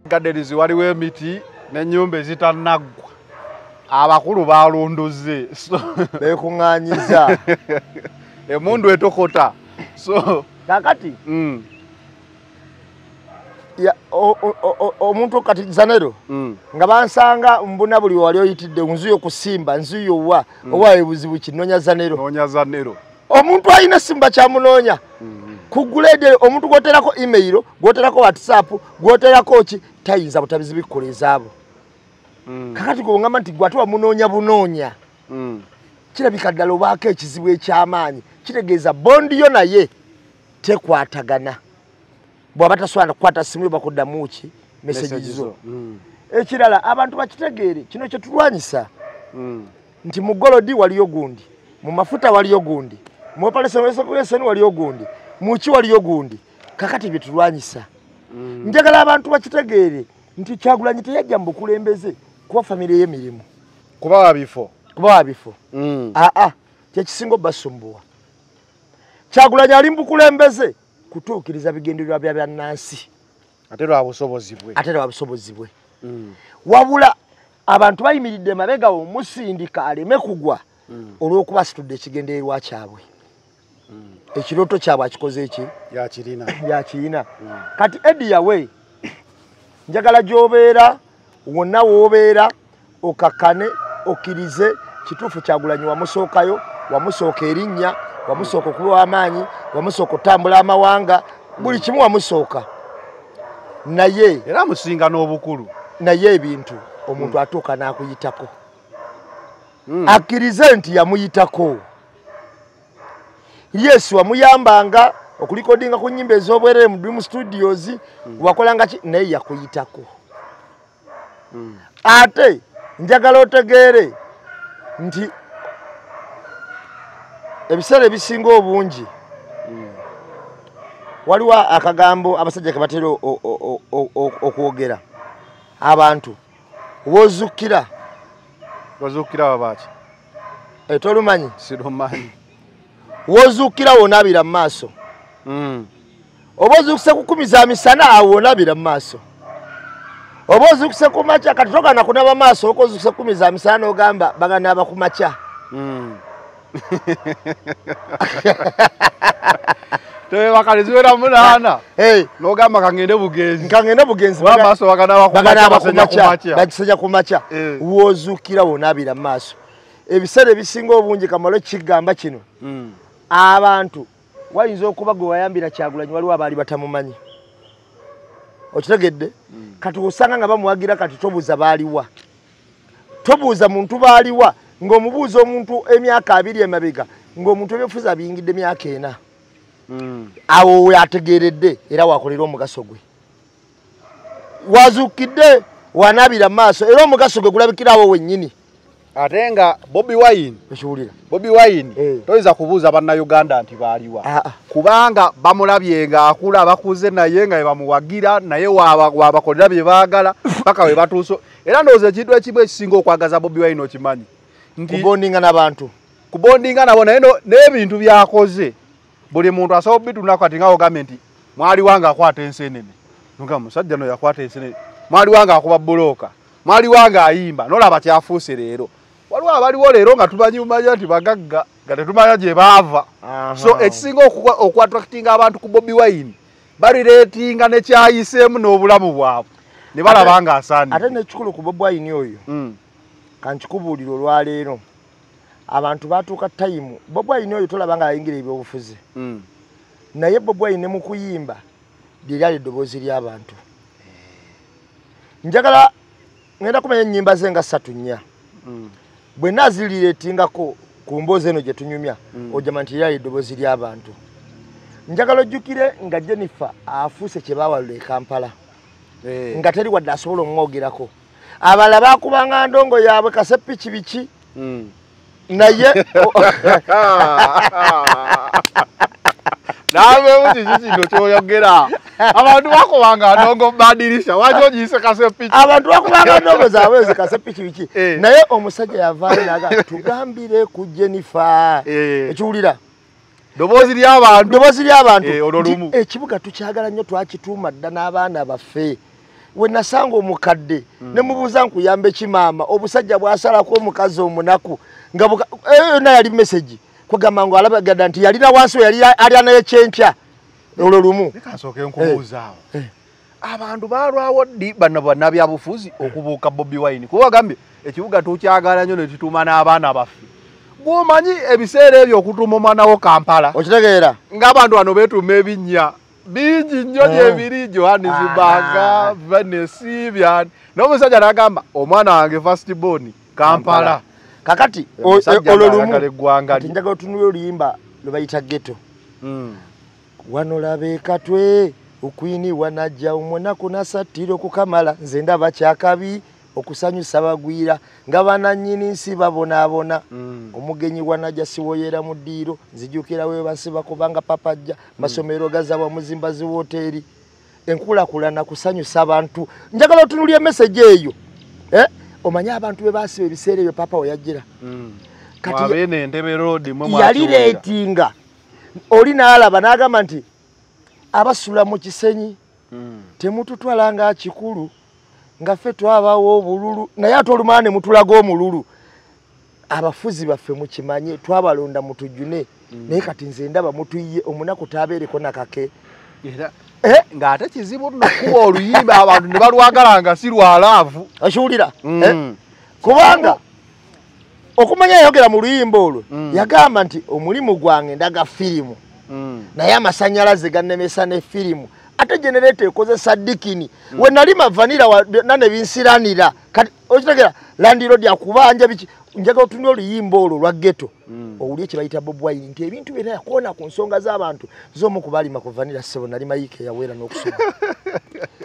gaderizi waliwo emiti n'ennyumba ezitanaggwa abakulu balunduze bekuŋŋaanyiza emundu etokota so kakati omuntu kati zanero nga bansanga mbuna buli wali oyitidde nzuyo kusimba nzuyo wa oba ebuzibu kinonya zanero omuntu ayina simba kyamunoonya ku grade omuntu gwoterako email gwoterako WhatsApp gwoterako ki tayinza butabizi bikolezaabo kakati go ngamba nti gwatu wamunoonya bunoonya kirabika ddala obaako ekizibu ekyamaanyi kitegeeza bondi yo naye tekwatagana bw'aba taswala kukwata simu yo bakuddamu ki message zo ekirala abantu bakitegeere kino kye tulwanyisa nti mu golodi waliyo gundi mu mafuta waliyo gundi mu operation waliyo gundi muki waliyo gundi kakati bye tulwanyisa njagala abantu bakitegeere nti Kyagulanyi teyajja mu kulembeze kuba family y'emirimu kuba bifo kyekisinga basumbuwa Kyagulanyi ali mu kulembeze kutuukiriza bigendererwa bya bannansi ate lwa busobozi bwe wabula abantu bayimiridde mabega omusindika aleme kugwa olw'okuba situdde ekigendererwa kyabwe ekirooto kyabwe akikoze eki yakirina kati Eddie yawe njagala gy'obeera wonna w'obeera okakane okirize kituufu Kyagulanyi wamusookayo wamusooka erinnya wamusooka okuba amaanyi wamusooka otambula amawanga buli kimu wamusooka naye era musinga n'obukulu naye ebintu omuntu atuuka n'akuyitako akkirize nti yamuyitako Yesu wamuyambanga okulikodinga ku nnyimba ez'obwerere mu Dream Studios wakolanga ki naye yakuyitako ate njagala otegeere nti ebiseera ebisinga obungi waliwo akagambo abasajja ke batera okwogera abantu wozukira babaki tolumanyi sirumanyi wozukira wonabira mu maaso oba ozukise kukumiza misana awo wonabira mu maaso oba ozukise ku makya kati togana kunaba maaso oko ozukise kukumiza misana n'ogamba baganaba ku makya Tewe wakaliziwera munana. Nogamba kangende bugenzi. Kangende bugenzi. Wamaso wakanaba kumacha. Bakisajja kumacha. Wozukira wonabira maso. Ebiseera ebisinga obungi kamalo kigamba kino. Abantu wayinza okuba gwe wayambira Kyagulanyi waliwo abaali batamumanyi. Okitegedde? Kati osanga nga bamuwagira kati tobuuza baaliwa. Tobuuza muntu baaliwa ng'omubuuza omuntu emyaka 2 emabega ng'omuntu ebyofuza biyingidde emyaka 4. Awo yategeredde era wakolera omugaso gwe. Wazukidde wanabira maaso era omugaso gwe gulabikira awo wennyini. Atenga Bobi Wine. Eshulira. Bobi Wine toyinza kubuuza banna Uganda nti baaliwa. Kubanga bamulabyenga akula bakuze naye nga bamuwagira naye wabakolera bye baagala paka we batuuso. Era ndowooza ekintu ekimu ekisinga okwagaza Bobi Wine okimanyi. Kubondinga n'abantu. Kubondinga nabo naye n'ebintu byakoze. Buli muntu asobola bituna kati ngawo gavumenti mwali wanga akwata ensenene. Nga musajja no yakwata ensenene. Mwali wanga akuba buloka. Mwali wanga ayimba. Nolaba kyafuuse leero. Waliwo abaliwo leero nga tumanyi umanya nti bagagga nga tetumanya gye baava. So ekisinga okwatractinga abantu ku Bobi Wine bali ratinga ne kyayiseemu n'obulamu bwabwe. Ne balabanga asaani. Ate n'ekikulu ku Bobi Wine oyo. Kankikubuulira olwaleero. Abantu batuuka time Bobi Wine oyo tolabanga ayingira ebyobufuzi. Naye Bobi Wine mu kuyimba lyali eddoboozi ly'abantu. Njagala ngenda kumanya ennyimba ze nga 3-4. Bwe naziriretingako ku mboozi eno gye tunyumya ojama nti lyali eddoboozi ly'abantu. Njagala ojjukire nga Jennifer afuuse kye baawalula e Kampala. Nga teri wadde asobola omwogerako. Abala baakubanga ndongo yaabwe kasepiki biki. Naye nawe muti kino kyoyogera abantu bakubanga ndongo badirisha wajo jise kasepiki abantu bakubanga ndongo zaabwe zikasepiki biki naye omusajja yavaayo naga tugambire ku Jennifer ekiwulira Dobozi ly'abantu ekibuga tukyagala nnyo twakituuma dda n'abaana baffe we nasanga omukadde ne mubuuza nkuyambe kimaama obusajja bwasalako omukazi omunaku nga na yali message kugamba ngo alabagadda nti yalina wansi yali ali naye kyenkya olwo lumu bikasoke nkubuuzaawo abantu balwawo bana byabufuzi okubuuka Bobi Wine kuba gambye ekibuga tukyagala nnyo ne kituuma n'abaana baffe gwomanyi ebiseera ebyo okutuma omwana wo Kampala okitegeera ng'abantu bano beetuma ebinnya bingi nnyo gyebiri Johannesburg Venice byani n'omusajja n'agamba omwana wange first born Kampala kakati olwo lumu njagala otunule oluyimba lwe bayita ghetto wano labe katwe ukwini wanajja omwonaku nasattira okukamala nze ndaba kyakabi okusanyusa bagwira nga banannyini nsi babonaabona omugenyi wanajja siwoyera mu ddiiro nzijukira we basiba kubanga papajja masomero gazabwa muzimba zi woteri enkulakulana kusanyusa abantu njagala otunulya message eyo omanya abantu be basiba ebiseera ebyo papa oyajjira kati abene Entebbe Road mwe yali ratinga oli n'alaba n'agamba nti abasula mu kisenyi temututwalanga kikulu nga ffe twabawo obululu naye ate olumala ne mutulaga omululu abafuzi baffe mukimanye twabalonda mutujune naye kati nze ndaba mutuyiye omunaku taabeereko nakake nga ate kizibu nokuba oluyimba abantu ne balwagalanga si lwalaavu okiwulira kubanga okumanya yayogera mu luyimba olwo yagamba nti omulimu gwange ndaga firimu naye amasanyalaze gannemesa ne firimu ate generator ekozesa dikini we nali mavanira nane binsiranira kati okitegera Land Road akubanja biki njaga otunyo luyimba olwo lwa ghetto owulye kibayita Bob Wine nti ebintu bino yakona ku nsonga z'abantu zomu kubali makuvanira sebo nali mayike yawera n'okusoma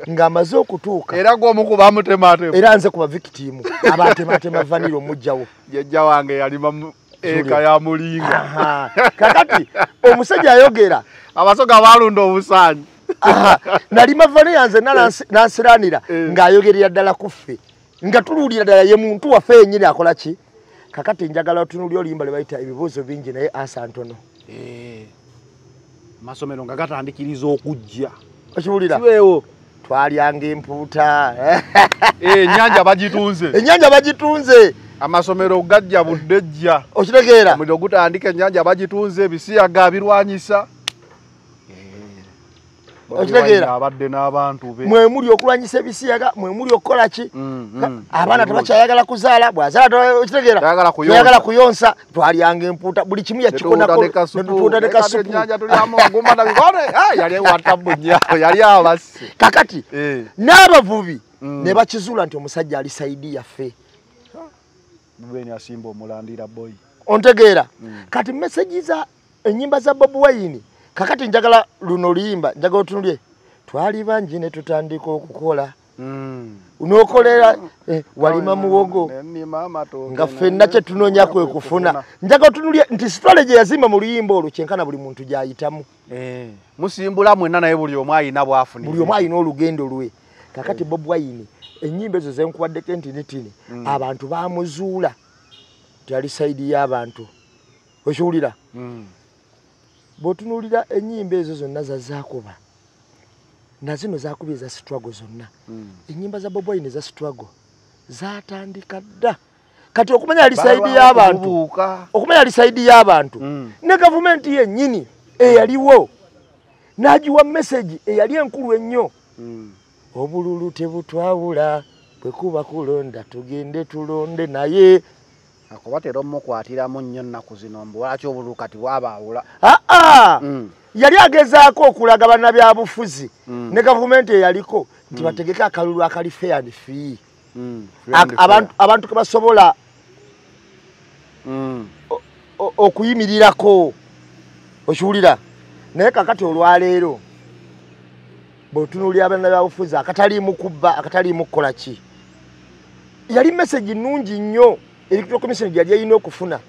ngamaze okutuuka era gwo mukuba mutemate era nze kuba victim abatema vanira omujjawo jajja wange yali eka ya mulinga kakati omusajja ayogera abasoga balunda obusanyi nali mavane yanze nansiranira ng'ayogerera ddala kuffe nga tuluulira ddala ye muntu waffe yennyini akola ki kakati njagala otunulya oluyimba lwe bayita ebibuuzo bingi naye asa ntono masomero nga gatandikiriza okujja okiwulira kiweewo twalyanga empuuta ennyanja bagitunze amasomero gajja buddejja okitegeera omuliro gutandika ennyanja bagitunze ebisiyaga birwanyisa okitegeera abadde n'abantu be mwe muli okulwanyisa ebisiyaga mwe muli okukola ki abaana tebakyayagala kuzaala bwazaala okitegeera yagala kuyonsa twalyanga empuuta buli kimu yakikonanetutuuta ne kasupu yali abasi kakati n'abavubi ne bakizuula nti omusajja ali saidi yaffe bweni asimba omulandira boy ontegeera kati message za ennyimba za Bob Wine kakati njagala luno luyimba njagala otunulye twali bangi ne tutandika okukola unokolera walima muwogo nga ffenna kye tunoonya kwe kufuna njagala otunulye nti strategy yazimba mu luyimba olwo kyenkana buli muntu gyayitamu musimbula mwenna naye buli omu ayina bwafuni buli omu ayina olugendo lwe kakati Bob Wine ennyimba ezo zenkuwaddeko entinitini abantu bamuzuula tyali saidi y'abantu okiwulira bw'otunuulira ennyimba ezo zonna zazaakuba na zino zaakubye za struggle zonna ennyimba za Bob Wine za struggle zaatandika dda kati okumanya ali saidi y'abantu ne gavumenti yennyini eyaliwo n'agiwa message eyali enkulu ennyo obululu tebutwawula bwe kuba kulonda tugende tulonde naye akubatera omukwatiramu nnyo ennaku zino mbu lwaki obululu kati bwabaawula yali agezaako okulaga bannabyabufuzi ne gavumenti eyaliko nti bategeke akalulu akali fair and free abantu ke basobola okuyimirirako okiwulira naye kakati olwaleero bw'otunuulira bannabyabufuzi akataliimu kubba akataliimu kukola ki yali message nnungi nnyo electoral commission gyali yalina okufuna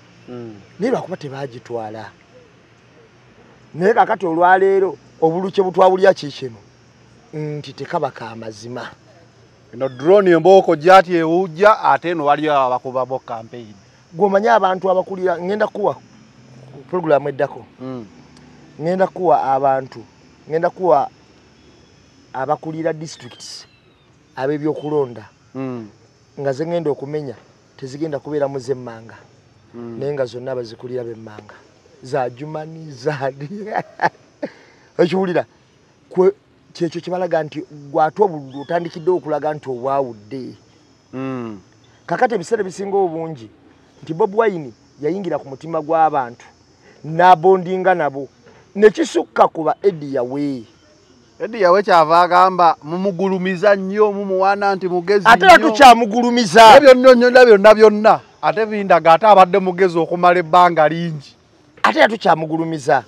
naye lwakuba tebaagitwala naye kakati olwaleero obulukye butwawulya kikino nti tekaba ka mazima eno drone embooko gyati ewujja ate eno waliyo abakubabo campaign gw'omanyi abantu abakulira ngenda kuwa program eddako ngenda kuwa abakulira districts ab'ebyokulonda nga ze ngenda okumenya tezigenda kubeera mu z'emmanga naye nga zonna bazikulira b'emmanga za Jumani zaadi okiwulira kyekyo kibalaga nti gwate obululu otandikidde okulaga nti obwawudde kakati ebiseera ebisinga obungi nti Bob Wine yayingira ku mutima gw'abantu n'abondinga nabo nekisukka kuba Eddie Yawe kyava agamba mumugulumiza nnyo mumuwaana nti mugezi ate tukyamugulumiza byonna ate bindaga ate abadde mugezi okumala ebbanga lingi ate tukyamugulumiza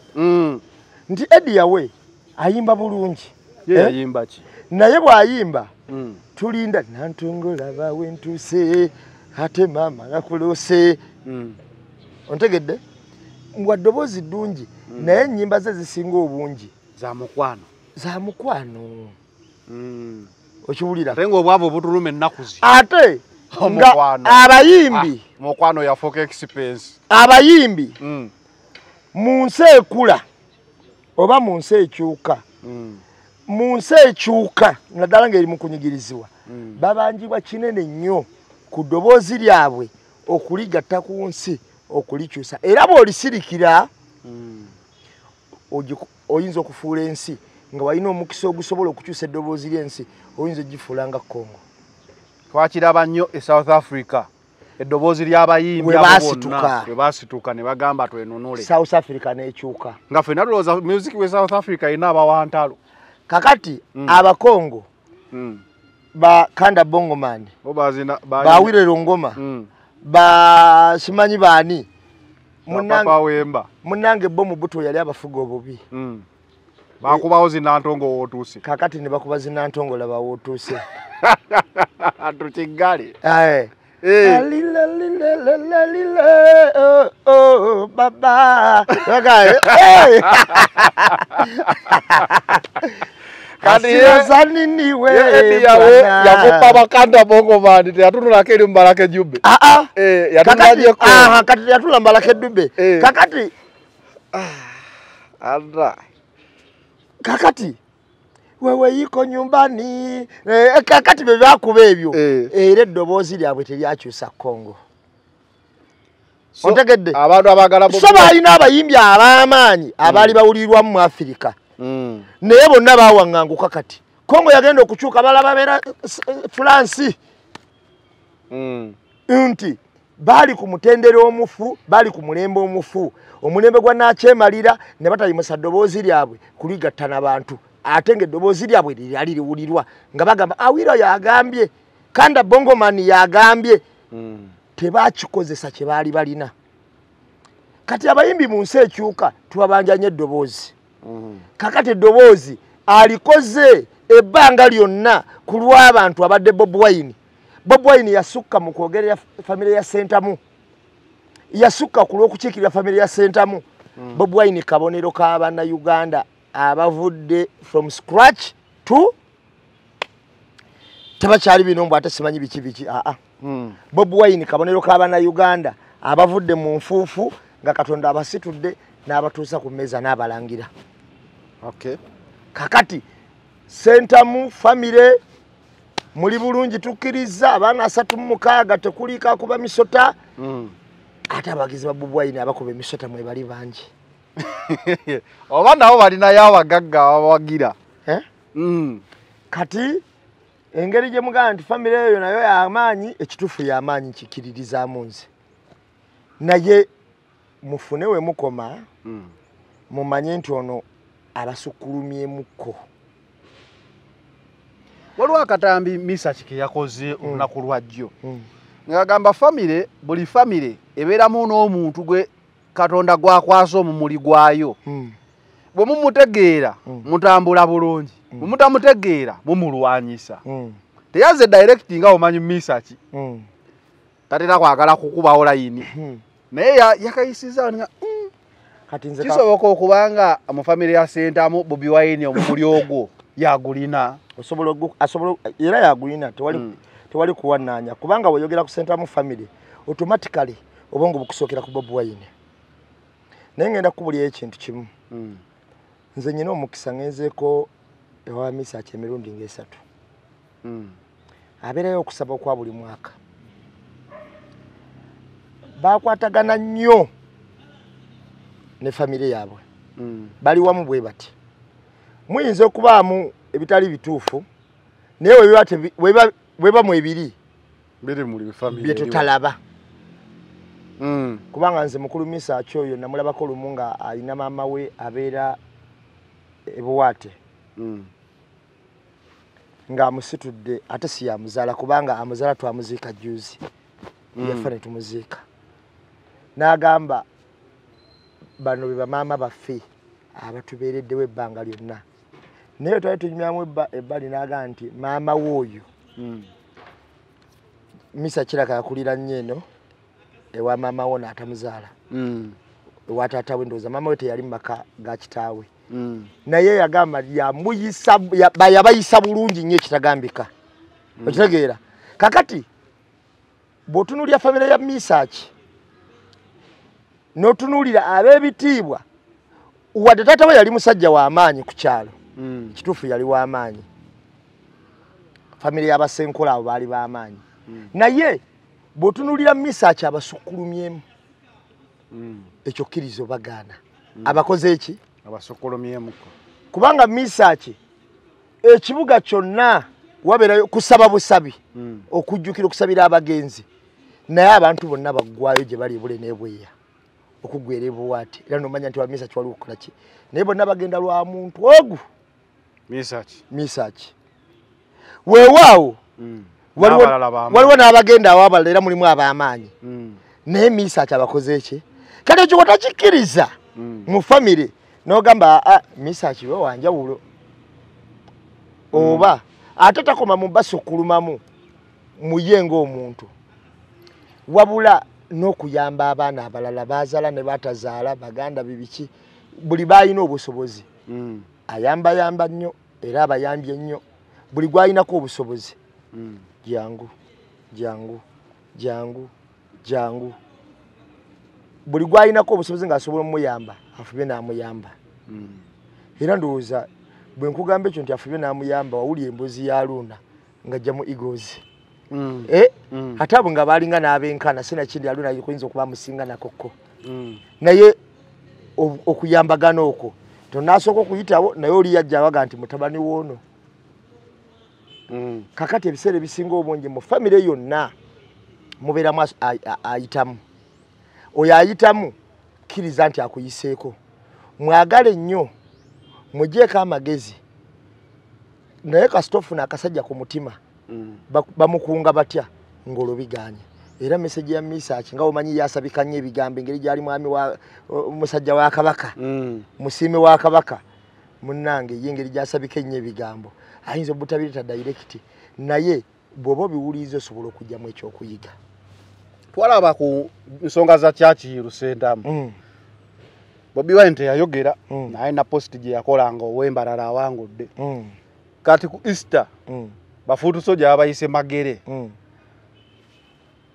nti Eddie Yawe ayimba bulungi yayimba ki naye bw'ayimba tulinda nantongola bawe ntuse ate mama nakulose ontegedde mbwa ddoboozi ddungi naye ennyimba ze zisinga obungi za mukwano okiwulira ate ng'obwavu obutuluma ennaku zi ate nga abayimbi mukwano yafuuka expense abayimbi mu nsi ekula oba mu nsi ekyuka mu nsi ekyuka naddala ng'eri mu kunyigirizibwa babanjibwa kinene nnyo ku ddoboozi lyabwe okuligatta ku nsi okulikyusa era bw'olisirikira oyinza okufuula ensi nga walina omukisa ogusobola okukyusa eddoboozi ly'ensi oyinza ogifuula nga Congo twakiraba nnyo e South Africa eddobozi ly'abayimbi we basituka ne bagamba twenunule South Africa n'ekyuka nga ffenna tulowooza music we South Africa ina abawantalo kakati abakongo ba Kanda Bongo Man ba Wile Rongoma ba simanyi bani munange bomu buto yali abafuga obubi bakubawo zinantongo wotuuse kakati ne bakuba zinantongo laba wotuuse tukigale oh baba kati yazani niwe yakupa bakanda bongo bandi teyatunula keri mbalake jube kati yatula mbalake dube kakati kakati wewe yiko nyumbani kakati bebyakuba ebyo era eddobozi lyabwe teryakyusa Kongo ontegedde abantu abagala so balina abayimbi ab'amaanyi abaali bawulirwa mu Afrika naye bonna bawaŋŋanguka kati Kongo yagenda okukyuka balaba beera France nti bali ku mutendere omufu bali ku mulembe omufu omulembe gwa nakyemalira ne batayimusa ddoboozi lyabwe kuligattana bantu ate ng'eddoboozi lyabwe lyali liwulirwa nga bagamba Awilo yagambye Kanda Bongo Man yagambye tebakikozesa kye baali balina kati abayimbi mu nsi ekyuka tubabanjanye eddoboozi kakati eddoboozi alikoze ebbanga lyonna ku lw'abantu abadde Bobi Wine yasukka mu kwogerera famire ya Sentamu yasukka ku lw'okukiikirira famire ya Sentamu Bobi Wine kabonero k'abanna Uganda abavudde from scratch to tabakyali bino mbu ate simanyi biki Bobi Wine kabonero k'abanna Uganda abavudde mu nfuufu nga Katonda abasitudde n'abatuusa ku mmeeza n'abalangira kakati Sentamu famire muli bulungi tukkiriza abaana 36 tekuliika kuba misota ate abagizi ba Bobi Wine abakuba emisota mwe bali bangi oba nabo balinayo abagagga abawagira kati engeri gye mugamba nti famire eyo nayo y'amaanyi ekituufu y'amaanyi nkikiririzaamu nze naye mufune we mukoma mumanye nti ono abasukkulumyemukko waliwo akatambi Misach ke yakoze olunaku lwajjo ng'agamba famire buli famire ebeeramu n'omuntu gwe Katonda gwakwasa omumuli gwayo bwe mumutegeera mutambula bulungi bwe mutamutegeera mumulwanyisa teyaze direct nga omanyi Misach tatera kwagala kukubawo layini naye yakayisiza nga kati nze kisoboka okubanga mu famire ya Sentamu Bobi Wine omumuli ogwo yagulina asobola era yagulina tewali kuwanaanya kubanga weyogera ku Sentamu family automatically obongo bukusookera ku Bobi Wine naye ngenda kubulya ekintu kimu nze nyina omukisa ngenzeeko ewa Misach emirundi nga 3 abeerayo okusaba okwa buli mwaka bakwatagana nnyo ne family yaabwe bali wamu bwe bati muyinza okubaamu ebitali bituufu naye weba mu ebiri biri muli family bye tutalaba kubanga nze mukulu Misach oyo namulabako lumu nga alina maama we abeera ebuwaate nga amusitudde ate si yamuzaala kubanga amuzaala twamuziika juzi yafa ne tumuziika n'agamba bano be bamaama baffe abatubeereddewo ebbanga lyonna naye twali tunyumyamu ebbali n'agamba nti maama w'oyo Misach kiraka yakulira nnyo eno ewa maama wo n'atamuzaala ewa taata we ndowooza maama we teyali mu maka ga kitaawe naye yagamba yabayisa bulungi nnyo ekitagambika okitegeera kakati bw'otunuulira famire ya Misach n'otunuulira ab'ebitiibwa wadde taata we yali musajja w'amaanyi ku kyalo kituufu yali w'amaanyi famire y'abasenkola abo baali b'amaanyi naye bw'otunuulira Misach abasukkulumyemu ekyo kkiriza obagaana abakoze eki abasukkulumyemuko kubanga Misach ekibuga kyonna wabeerayo kusaba busabi okujjukira okusabira abagenzi naye abantu bonna baggwayo gye bali ebule n'ebweya okugwera ebuwaati era nomanya nti wamisa kiwali okukola ki naye bonna bagenda lwa muntu ogu misaki weewaawo waliwo n'abagenda awabalala era mulimu ab'amaanyi naye misaki abakoze eki kati ekyo watakikkiriza mu famire n'ogamba misaki we wanjawulo oba ate takoma mu baso okulumamu muye ng'omuntu wabula n'okuyamba abaana abalala bazaala ne batazaala baganda bibiki buli baalina obusobozi ayambayamba nnyo era abayambye nnyo buli gw'alinako obusobozi jangu buli gw'alinako obusobozi ng'asobola omuyamba afube n'amuyamba era ndowooza bwe nkugamba ekyo nti afube n'amuyamba wawulira emboozi ya Luuna ng'ajja mu Eagles ate abo nga baalinga n'abenkana sinakindi Luuna kuyinza okuba amusinga nakokko naye okuyambagana okwo tonasooka okuyitawo naye oli yajja awaga nti mutabani woono kakati ebiseera ebisinga obungi mu famire yonna mubeeramu ayitamu oyo ayitamu kkiriza nti akuyiseeko mwagale nnyo mugyeko amagezi naye kasitofuna akasajja ku mutima bamukunga batya ng'olubiganye era meseji ya Misaki nga omanyi yasabika nnyo ebigambo engeri gyali mwami wa musajja wa Kabaka musiime wa Kabaka munnange ye engeri gyasabika nnyo ebigambo ayinza obutabirita direct naye bw'oba obiwuliza osobola okujjamu ekyokuyiga twalaba ku nsonga za Churchill Rusentamu Bobi Wine yayogera naye na post gye yakolanga ow'embalala awangudde kati ku Easter bafuutu soja abayise magere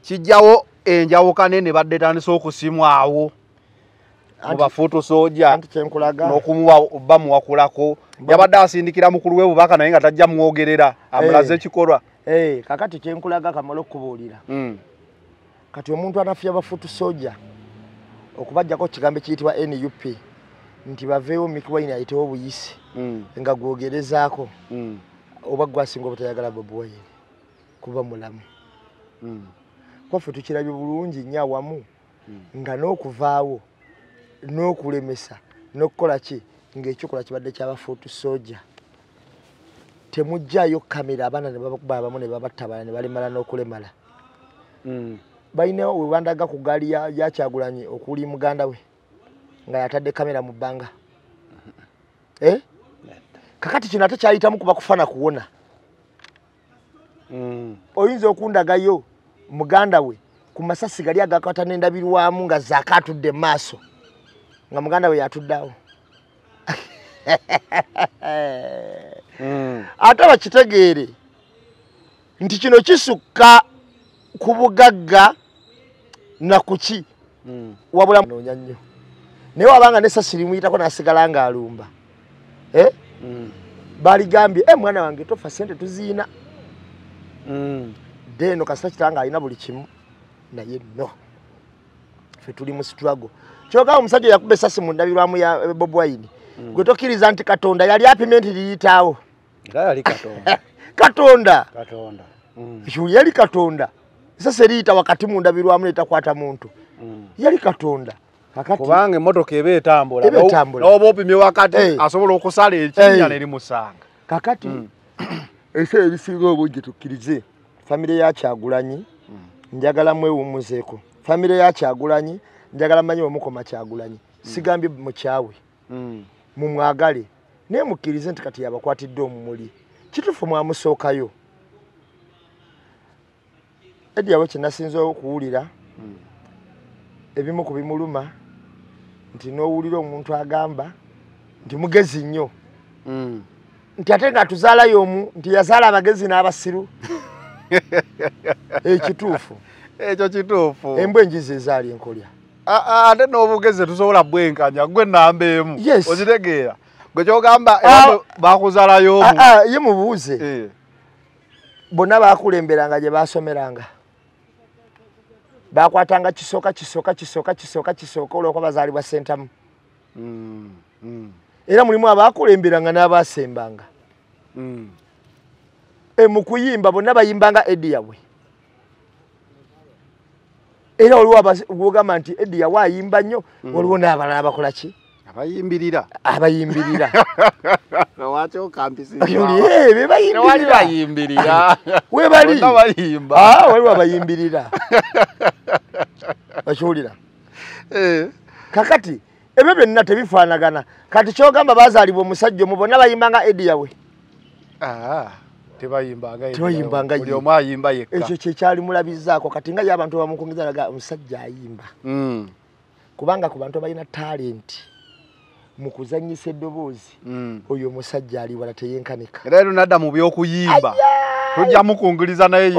kijjawo enjawukane ne badde tandise okusimwawo mu bafuutu soja n'okumuwa bamuwakulako yabadde asindikira mukulu we bubaka naye nga tajja mwogerera amulaze ekikolwa kakati kyenkulaga kamala okubuulira kati omuntu anafya bafuutu soja okubajjako kigambo kiyitibwa NUP nti baveewo Mick Wine ayitewo obuyisi nga gwogerezaako oba gwasinga obutayagala Bobi Wine kuba mulamu kwaffe tukirabye bulungi nnyo awamu nga n'okuvaawo n'okulemesa n'okukola ki ng'ekyokola kibadde ky'abafuutu soja temujjayo kamera abaana ne babakuba abamu ne babattabala ne balemala n'okulemala balinawo we bandaga ku gaali ya Kyagulanyi okuli muganda we nga yatadde kamera mu bbanga kakati kino ate kyayitamu kuba kufana kuwona oyinza okundagayo muganda we ku masasi gali agakata n'endabirwamu nga zaakatudde maaso nga muganda we yatuddawo ate bakitegeere nti kino kisukka ku bugagga na kuki wabula noonya nnyo naye wabanga n'essasi limuyitako n'asigala ng'alumba baligambye mwana wange tofa sente tuziina deno kasita kitanga alina buli kimu naye no ffe tuli mu struggle kyoka omusajja yakuba essasi mu ndabirwamu ya Bobi Wine gwe tokkiriza nti Katonda yali apimye nti liyitaawo era yali Katonda yali Katonda essasi eriyita wakati mu ndabirwamu netakwata muntu yali Katonda kubanga emmotoka eba etambula n'oba opimye wakati asobola okusala ekinnya ne limusanga kakati ebiseera ebisinga obungi tukkirize famire ya Kyagulanyi njagala mwewummuzeeko famire ya Kyagulanyi njagala manyi omukoma Kyagulanyi sigambye mukyawe mumwagale naye mukkirize nti kati yabakwatidde omumuli kituufu mwamusookayo edi abo kyenasinza okuwulira ebimu ku bimuluma nti n'owulira omuntu agamba nti mugezi nnyo nti ate nga tuzaalayo omu nti yazaala abagezi n'abasiru ekituufu ekyo kituufu embwa enjizi ezaali enkolya ate n'obugezi tusobola bwenkanya gwe nnamba emu okitegeera gwe kyogamba bakuzaalayo omu ye mubuuze bonna baakulemberanga gye baasomeranga bakwatanga kisooka olwokuba bazaalibwa Sentamu era mulimu abaakulemberanga n'abaasembanga mu kuyimba bonna bayimbanga Eddie yabwe era waliwo gwogamba nti Eddie yawayimba nnyo waliwo n'abalala abakola ki abayimbirira wali abayimbirira bakiwulira kakati ebyo byonna tebifaanagana kati kyogamba bazaalibwa omusajja omu bonna bayimba nga Eddie yawe tebayimbanga buli omu ayimba yekka ekyo kyekyali mulabizaako kati nga y'abantu bamukongeza laga omusajja ayimba kubanga ku bantu abalina talenti mu kuzannyisa eddoboozi oyo omusajja ali wala teyenkanika era ero nadda mu by'okuyimba tujja mukungiriza naye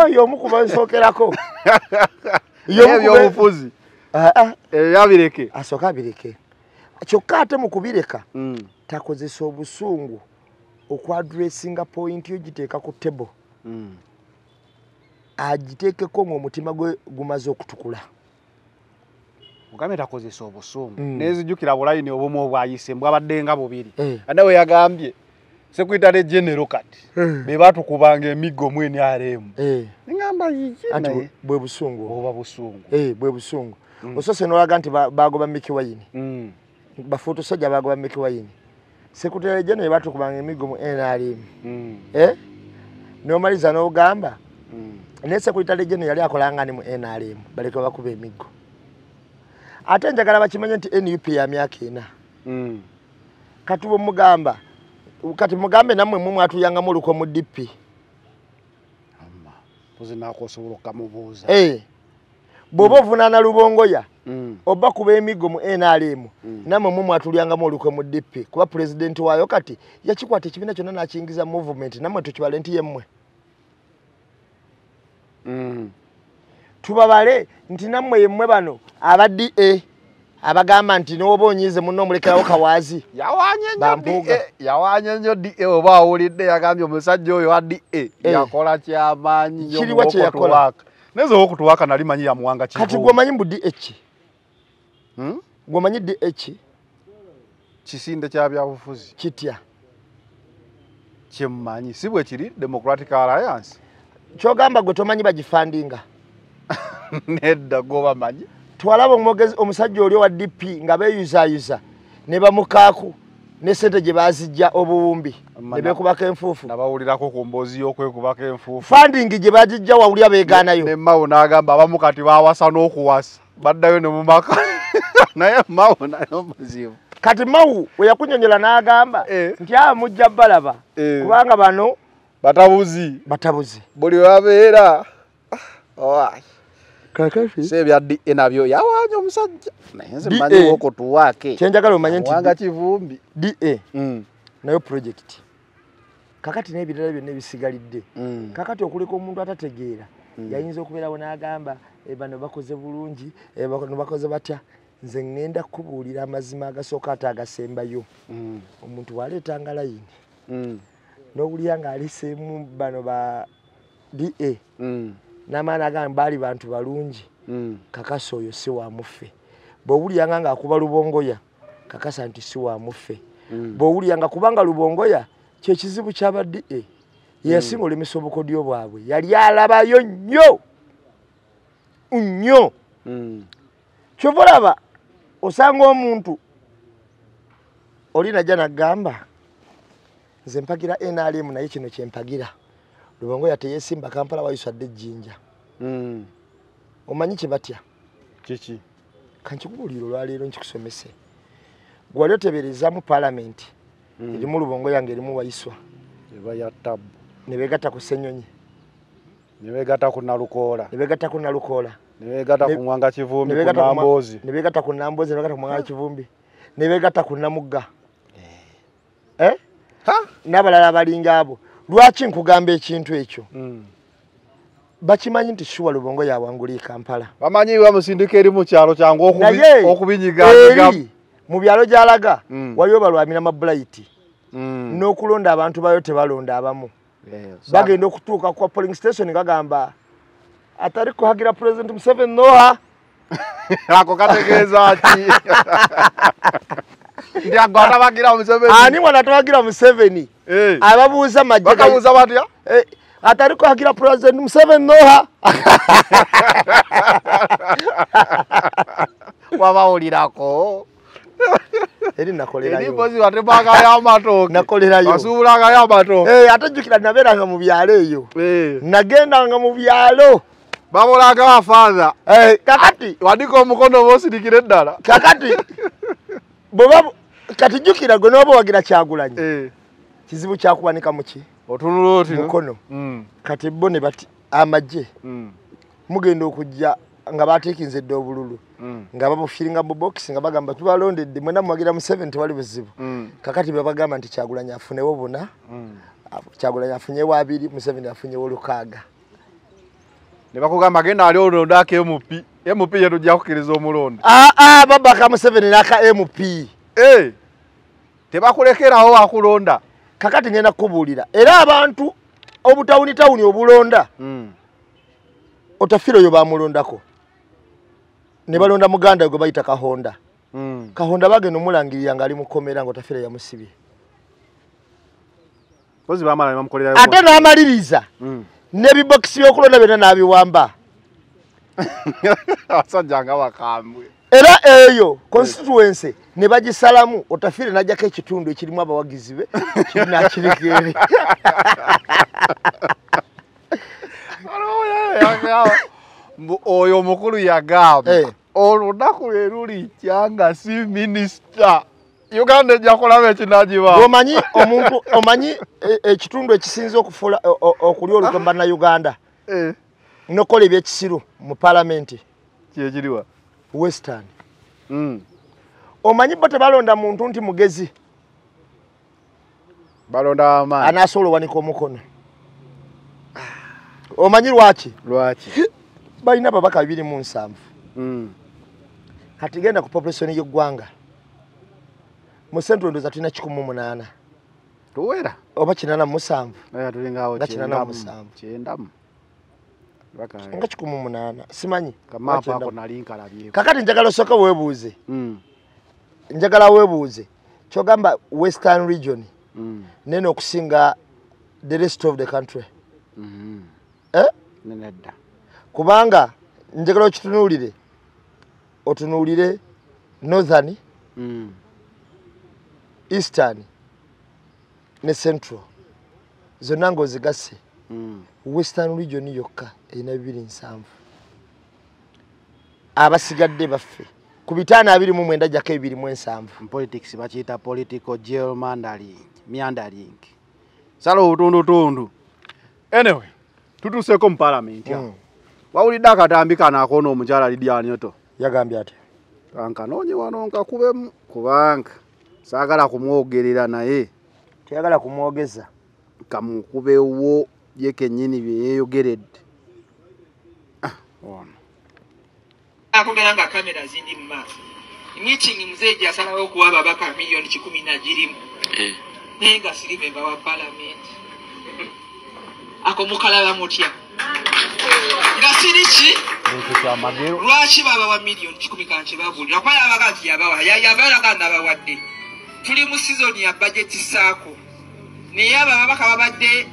oyo omukuba nsookerako ebyobufuzi yabireke asooka abireke kyokka ate mu kubireka takozesa obusungu okwadressinga point yo giteeka ku table agiteekeko ng'omutima gwe gumaze okutukula mugambe takozesa obusungu nezijjukira bulayini obumu obwayise mbwabadde nga bubiri anda we yagambye Secretary General kati be batukubanga emiggo mu NRM ngamba yiki bwe busungu oba busungu bwe busungu osose nolaga nti bagoba Mickey Wayini bafoto soja bagoba Mickey Wayini Secretary General batukubanga emiggo mu NRM nomaliza n'ogamba ne Secretary General yali akolanga ni mu NRM baleka bakuba emiggo ate njagala bakimanye nti NUP ya myaka ena katubo mugamba kati mugambe namwe mwe mwatuyanga muluko mu DP pozina akosoboloka mubuuza bobo vunana lubongoya oba kuba emigo mu NRM namwe mwe mwatulyanga muluko mu DP kuba president wayo kati yakikwata ekibina kyonna n'akiyingiza movement namwe tukibale nti yemmwe tubabale nti namwe yemmwe bano abaddi abagamba nti n'oba onyize munno omulekerawo kawaazi yawanye nnyo DA oba awulidde yagambye omusajja oyo wa DA yakola kyamaanyi nnyo neze okutuwaka nali manyi yamuwanga kivu kati gwomanyi mbu DH gwomanyi DH kisinde kya byabufuzi kitya kyemmanyi si bwe kiri Democratic Alliance kyogamba gwe tomanyi bagifandinga nedda goba manyi twalaba omwogezi omusajja oli wa DP nga beeyuzayuza ne bamukaaku ne sente gye bazijja obuwumbi ne beekubako enfuufu nabawulirako ku mboozi y'okwekubako enfuufu funding gye bagijja wawulira beegaanayo ne Mao n'agamba abamu kati baawasa n'okuwasa baddayo ne mu maka naye Mao nayo muzibu kati Mao we yakunyonyola n'agamba nti mujja balaba kubanga bano batabuzi buli wabeera sebya DA nabyo yawanya omusajja nayenze manyi woko tuwake kyenjagala omanye nti wanga kivumbi DA nayo project kakati n'ebirala byonna ebisigalidde kakati okuleka omuntu atategeera yayinza okubeerawo n'agamba bano bakoze bulungi bano bakoze batya nze ngenda kubuulira amazima agasooka ate agasembayo omuntu waleetanga layini n'owulira ng'aliseemu bano ba DA n'amaani agamba baali bantu balungi kakasa oyo si wamuffe bw'owuliranga ng'akuba lubongoya kakasa nti si wamuffe bw'owuliranga kubanga lubongoya kyekizibu ky'aba DA yeyasinga olemesa obukodyo bwabwe yali alabayo nnyo kyova olaba osanga omuntu oli najja n'agamba nze mpagira NRM naye kino kyempagira lubongoya teyesimba Kampala wayusadde ejjinja omanyi kye batya kiki kankikubuulira olwaleero nkikusomese gwali otebereza mu parliament erimu lubongoya ng'erimu wayiswa ebayattabu ne beegatta ku Ssenyonyi ne beegatta ku Nalukoola ne beegatta ku Nalukoola ne beegatta ku Mwanga Kivumbi ku Namboozi ne beegatta ku Namboozi ne beegatta ku Mwanga Kivumbi ne beegatta ku Namugga n'abalala abalinga abo lwaki nkugamba ekintu ekyo bakimanyi nti shuwa lubongoya awangulira Kampala bamanyi bamusindika eri mu kyalo kyangu okubinyiga mu byalo gy'alaga waliwo balwamira mabulayiti n'okulonda abantu bayo tebalonda abamu bagenda okutuuka kwa polling station gagamba atali kuhagira President Museveni noha ako kategeeza ki ndi agwatabagira Museveni ani mwana atabagira Museveni ababuuza majja bakabuuza batya atariko hakira President Museveni noha wabaulirako eri nakolera yo bozi watebaka ya matoke nakolera yo basubulaka ya matoke atajukira naberanga mu byalo eyo nagendanga mu byalo babolaga bafather kakati wadiko omukono bosirikire ddala kakati boba kati jukira gwe nobo wagira Kyagulanyi kizibu kyakubanika muki otunuloti mukono kati bone bati amaje mugenda okujja nga batekinze ddo obululu nga babufiringa mu box nga bagamba tubalondedde mwena mwagira mu 70 wali buzibu kakati babagamba nti Kyagulanyi afunewo buna Kyagulanyi afunyewo 2 mu 7 afunyewo 6 ne bakugamba genda ali olonda ke MP yetu jja kukiriza omulondo babaka mu 7 naka MP tebakulekerawo wakulonda kakati ngenda kubulira era abantu obutawuni tawuni obulonda otafiro yo bamulondako ne balonda muganda gwe bayita Kahonda Kahonda bageno mulangirira nga ali mukomera ngo tafiro ya musibye kozi bamala bamukolera ate n'amaliriza ne bibox byokulonda bena nabiwamba asajanga bakambwe era eyo constituency ne bagisalamu otafire najjako ekitundu ekirimu abawagizi be kirina kirikere oyo mukulu yagamba olunaku lwe luli kyanga si minisita Uganda ejja kulaba ekinagiba omanyi ekitundu ekisinze okufuula okuli olukomba na Uganda nokola ebyekisiru mu parliament kyekiriwa Western omanyi bo tebalonda muntu nti mugezi balonda amaanyi anasobola owanika omukono omanyi lwaki balina babaka 207 kati genda ku population y'eggwanga mu Central ndoza tulina 18 tuwera oba 87 tulingawo 97 nga 18 simanyi kamapo ako nalinka labye kakati njagala soka webuuze njagala webuuze kyogamba Western region nene okusinga the rest of the country nenedda kubanga njagala okitunulire otunulire Northern Eastern ne Central zonna ng'ozigase Western region yokka erina 207 abasigadde baffe ku 529 jjako 207 politics bakiyita political meandering sala obutundutundu anyway tutuseeko mu parliament wawulidde akatambi kano akoona omukyala Lydia Nyoto yagambye ati kankanoonye wano nkakubemu kubanga saagala kumwogerera naye teyagala kumwogeza kamukubewo ye kennyini bye yeeyogeredde ono akugera nga kamera zindi mu maaso meeting muzeeji asalawo okuwa ababaka 1,010 girimu naye nga siri memba wa parliament ako mukalaba mutya nga siri ki lwaki baba wa 1,010 kanche babulira kwa abakazi yabawa yabalaga nabawadde tuli mu season ya budget saako naye ababaka babadde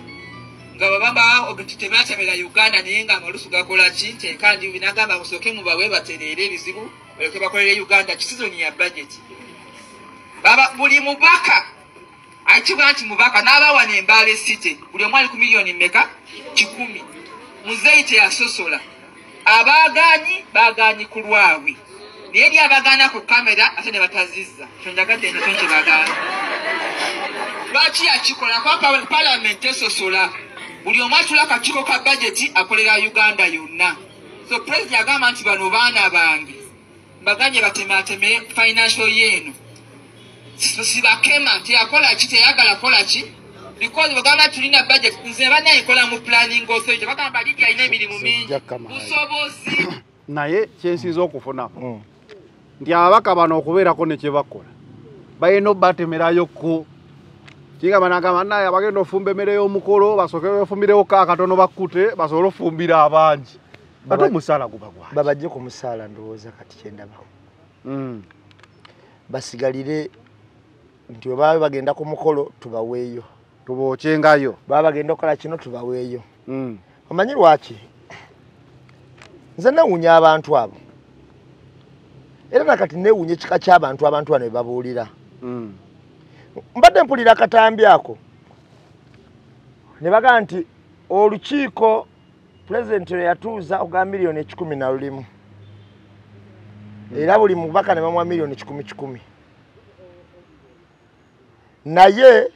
nga babamba okutitemera Uganda naye nga amalusu gakola ki kandi binagamba musoke mubawe baterere ebizibu baleke bakolere Uganda season ya budget baba buli mubaka achiwa nti mubaka n'abawa n'embale city buli omwali ku milioni mmeka 10 muzeite yasosola baganyi ku lwawe naye eri abagana ku kamera ate ne batazizza tonjagadde ntonje bagana lwaki yakikola kwa parliament esosola buli omwatula akakiko ka budget akolera Uganda yonna so president agamba nti bano baana bange mbaganye batemateme financial yenu sibakema teyakola ki teyagala kola ki because bagamba tulina budget nze banaye kola mu planning authority bagamba Lydia ine emirimu mingi busobozi naye kyensinza okufuna nti ababaka bano okubeerako ne kyebakola balina obatemerayo ku kigamba nagamba naye abagenda ofumba emmere y'omukolo basooke befumbirewo akatono bakkute basobole ofumbira abangi ate omusaala gubagwa babajje ku musaala ndowooza kati kyendabaho basigalire nti bwe baba bagenda ku mukolo tubaweeyo tubochengayo baba bagenda okola kino tubaweeyo omanyi lwaki nze nawunya abantu abo era nakati newunye kika ky'abantu abantu bano babuulira mbadde mpulira akatambi ako ne baga nti olukiiko pulezidenti lwe yatuuza oga miliyoni 11 era buli mubaka ne bamuwa miliyoni 10 naye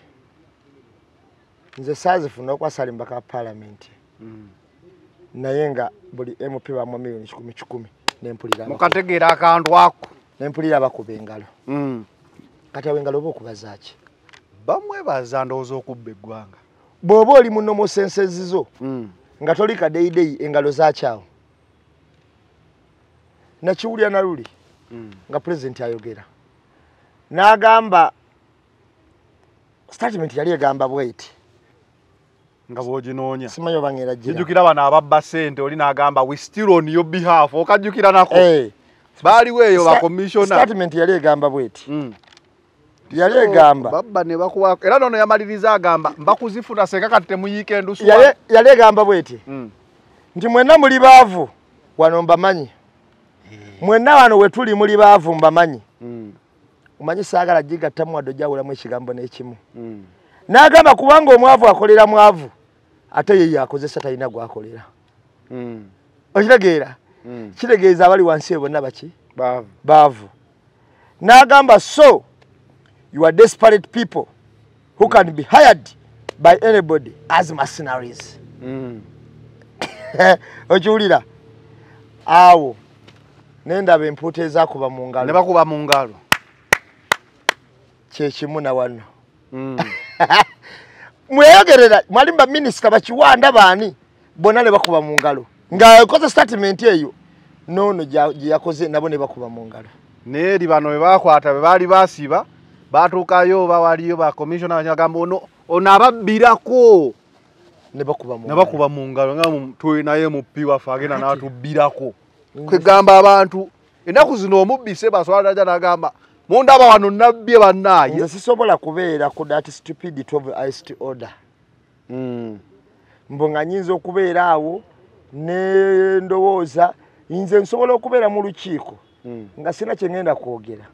nze saazifuna okwasala mbaka wa paalamenti naye nga buli MP bamuwa miliyoni 10 nempulira mukategeera akantu ako nempulira bakuba engalo kati awo engalo oba okubazaaki bamwebaza ndowooza okubba eggwanga bw'oba oli muno mu sensezizo nga toli kadeideyi engalo zaakyawo nakiwulira na luli nga pulezidenti ayogera n'agamba statement yali egamba bweti nga bw'oginoonya simanyi oba ng'era gira kijjukira bano ababba ssente oli n'agamba we still on your behalf okajjukira nako baaliwo eyo bakomishona statement yali egamba bweti yali egamba babba ne bakuwa era nono yamaliriza agamba mbakuzifuna senga kati temuyiika endusu yali egamba bweti nti mwenna muli baavu wano mbamanyi mwenna wano we tuli muli baavu mbamanyi omanyi saagala gigattamu wadde ojawulamu ekigambo n'ekimu n'agamba kubanga omwavu akolera mwavu ate ye yakozesa talina gwakolera okitegeera kitegeeza abali wansi eyo bonna baki baavu n'agamba so you are desperate people who can be hired by anybody as mercenaries okiwulira awo nendaba empuuta ezakuba mu ngalo ne bakuba mu ngalo kyekimu na wano mweyogerera mwali mba minisita bakiwanda baani bonna ne bakuba mu ngalo ng'akoze statement eyo noono gye yakoze nabo ne bakuba mu ngalo neeri bano bwe bakwata bwe baali basiba batuukayo bawaliyo bakomishona banyagamba ono ababbirako ne bakuba mu ngalo nga tulinaye muppi waffe agenda n'atubbirako kwegamba abantu ennaku zino omubbise baswala aja n'agamba mundaba wano nabbye bannaaye nze sisobola kubeera ku that stupidity of highest order mbo nga nyinza okubeera awo ne ndowooza nze nsobola okubeera mu lukiiko nga sina kye ngenda kwogera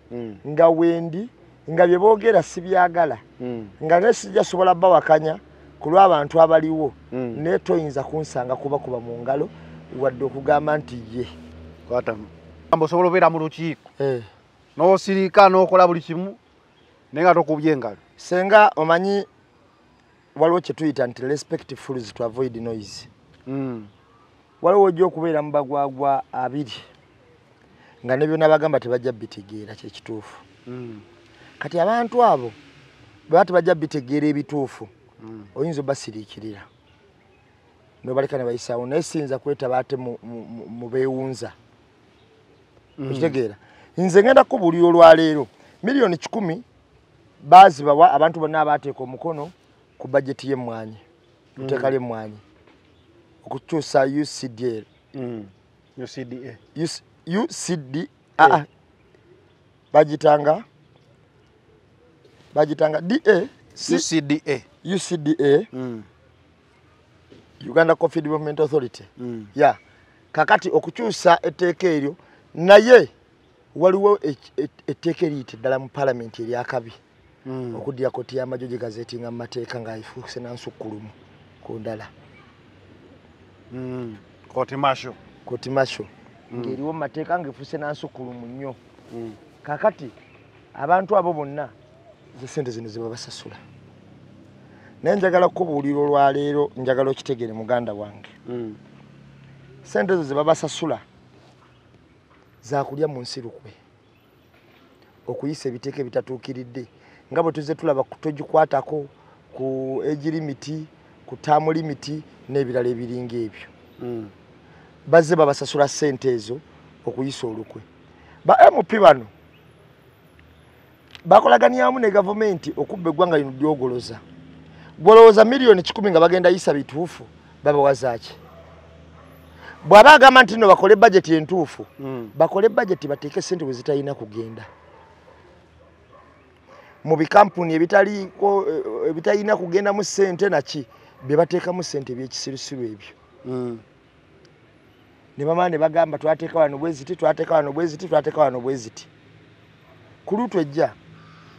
nga wendi nga bye boogera sibyagala nga nesijja sobola bawakanya ku lw'abantu abaliwo naye toyinza kunsanga kubakuba mu ngalo wadde okugamba nti ye osobola obeera mu lukiiko n'osirika n'okola buli kimu naye nga tokubye engalo senga omanyi waliwo kye tuyita nti respect fools to avoid noise waliwo ojja okubeera mu bagwagwa 2 nga ne byonna bagamba tebajja bitegeera kyekituufu kati abantu abo bwe tebajja bitegeera ebituufu oyinza obasiriikirira nobaleka ne bayisaawo naye siyinza kwetaba ate mu beewunza okitegeera nze ngenda kubuulira olwaleero miliyoni 10 bazibawa abantu bonna abaateeka omukono ku bajeti y'emmwanyi etteeka ly'emmwanyi okukyusa UCDA bagitanga UCDA Uganda Coffee Development Authority ya kakati okukyusa etteeka eryo naye waliwo etteeka eriyite ddala mu parliament eryakabi okuddira koti y'amajjo gye gazeetinga mu mateeka ng'ayifuuse nansukkulumu ku ndala koti masho ng'eriwo mu mateeka ng'efuuse nansukkulumu nnyo kakati abantu abo bonna ze sente zino ze babasasula naye njagala kubuulira olwaleero njagala okitegere muganda wange sente zo ze babasasula zakulya mu nsirukwe okuyisa ebiteeka ebitatuukiridde nga bwe tuzze tulaba togikwatako ku age limiti ku term limiti n'ebirala ebiringa ebyo bazze babasasula sente ezo okuyisa olukwe ba MP bano bakolaganyamu ne gavumenti okubba eggwanga lino lyogoloza gwolowooza miliyoni 10 nga bagenda yisa bituufu babawazaaki bw'aba agamba nti no bakole budget entuufu bakole budget bateeke sente we zitalina kugenda mu bikampuni ebitalina kugenda mu ssente naki bye bateekamu ssente by'ekisirusiru ebyo. Ne bamala ne bagamba twateeka wano bweziti twateeka wano bweziti twateeka wano bweziti. Ku lutu ejja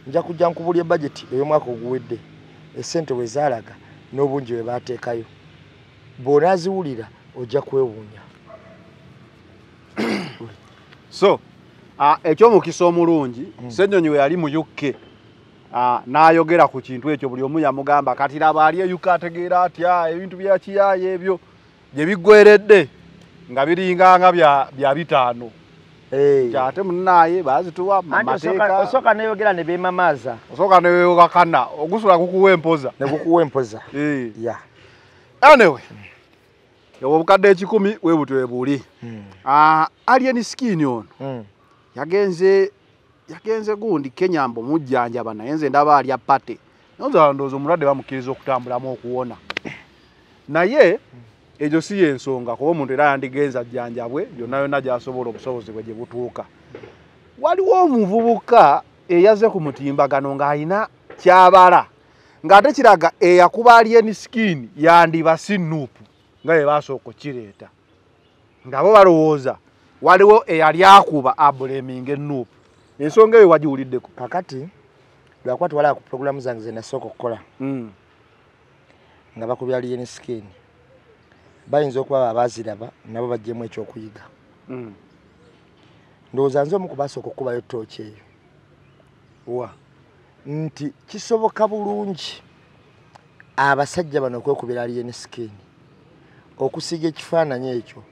nja kujja nkubulya budget ey'omwaka oguwedde essente bwe zaalaga n'obungi bwe baateekayo. Bw'onaaziwulira ojja kwewuunya. So ekyomukisa omulungi Ssenyonyi we yali mu UK n'ayogera ku kintu ekyo buli omu yamugamba kati laba ali e UK ategeera atya ebintu bya kiyaaye ebyo gye biggweredde nga biringanga bya 5. Kyate munnaye bazituwa mateeka. Osooka neeyogera ne beemamaaza. Osooka neeyogakana ogusula kukuwa empoza. Ne kukuwa empoza. Yeah. Anyway. Obukadde 10 weebutwe buli. Alien Skin ono. Yagenze gundi Kenyambo mujjanjaba naye nze ndaba alya pate. Nonza ndozo mulwadde bamukiriza okutambulamu okuwona. Naye ejo si yensonga kuba omuntu era yandigenza jjanjabwe yonna yonna gy'asobola obusobozi bwe gye butuuka. Waliwo omuvubuka eyaze ku mutimbagano ng'alina kyabala ng'ate kiraga eyakuba Alien Skin yandiba si Nuupu nga bye basooka okkireeta. Ng'abo balowooza waliwo eyali akuba abuleminga Nuupu. Ensonga eyo wagiwuliddeko? Kakati lwakuba tewalaba ku pulogulaamu zange ze nasooka okukola nga bakubya Alien Skin. Bayinza okuba abaziraba nabo bajjemu ekyokuyiga. Ndowooza nze omu ku basooka okukubayo ttooki eyo. Nti kisoboka bulungi abasajja bano okwekubira Alien Skin okusiiga ekifaananyi ekyo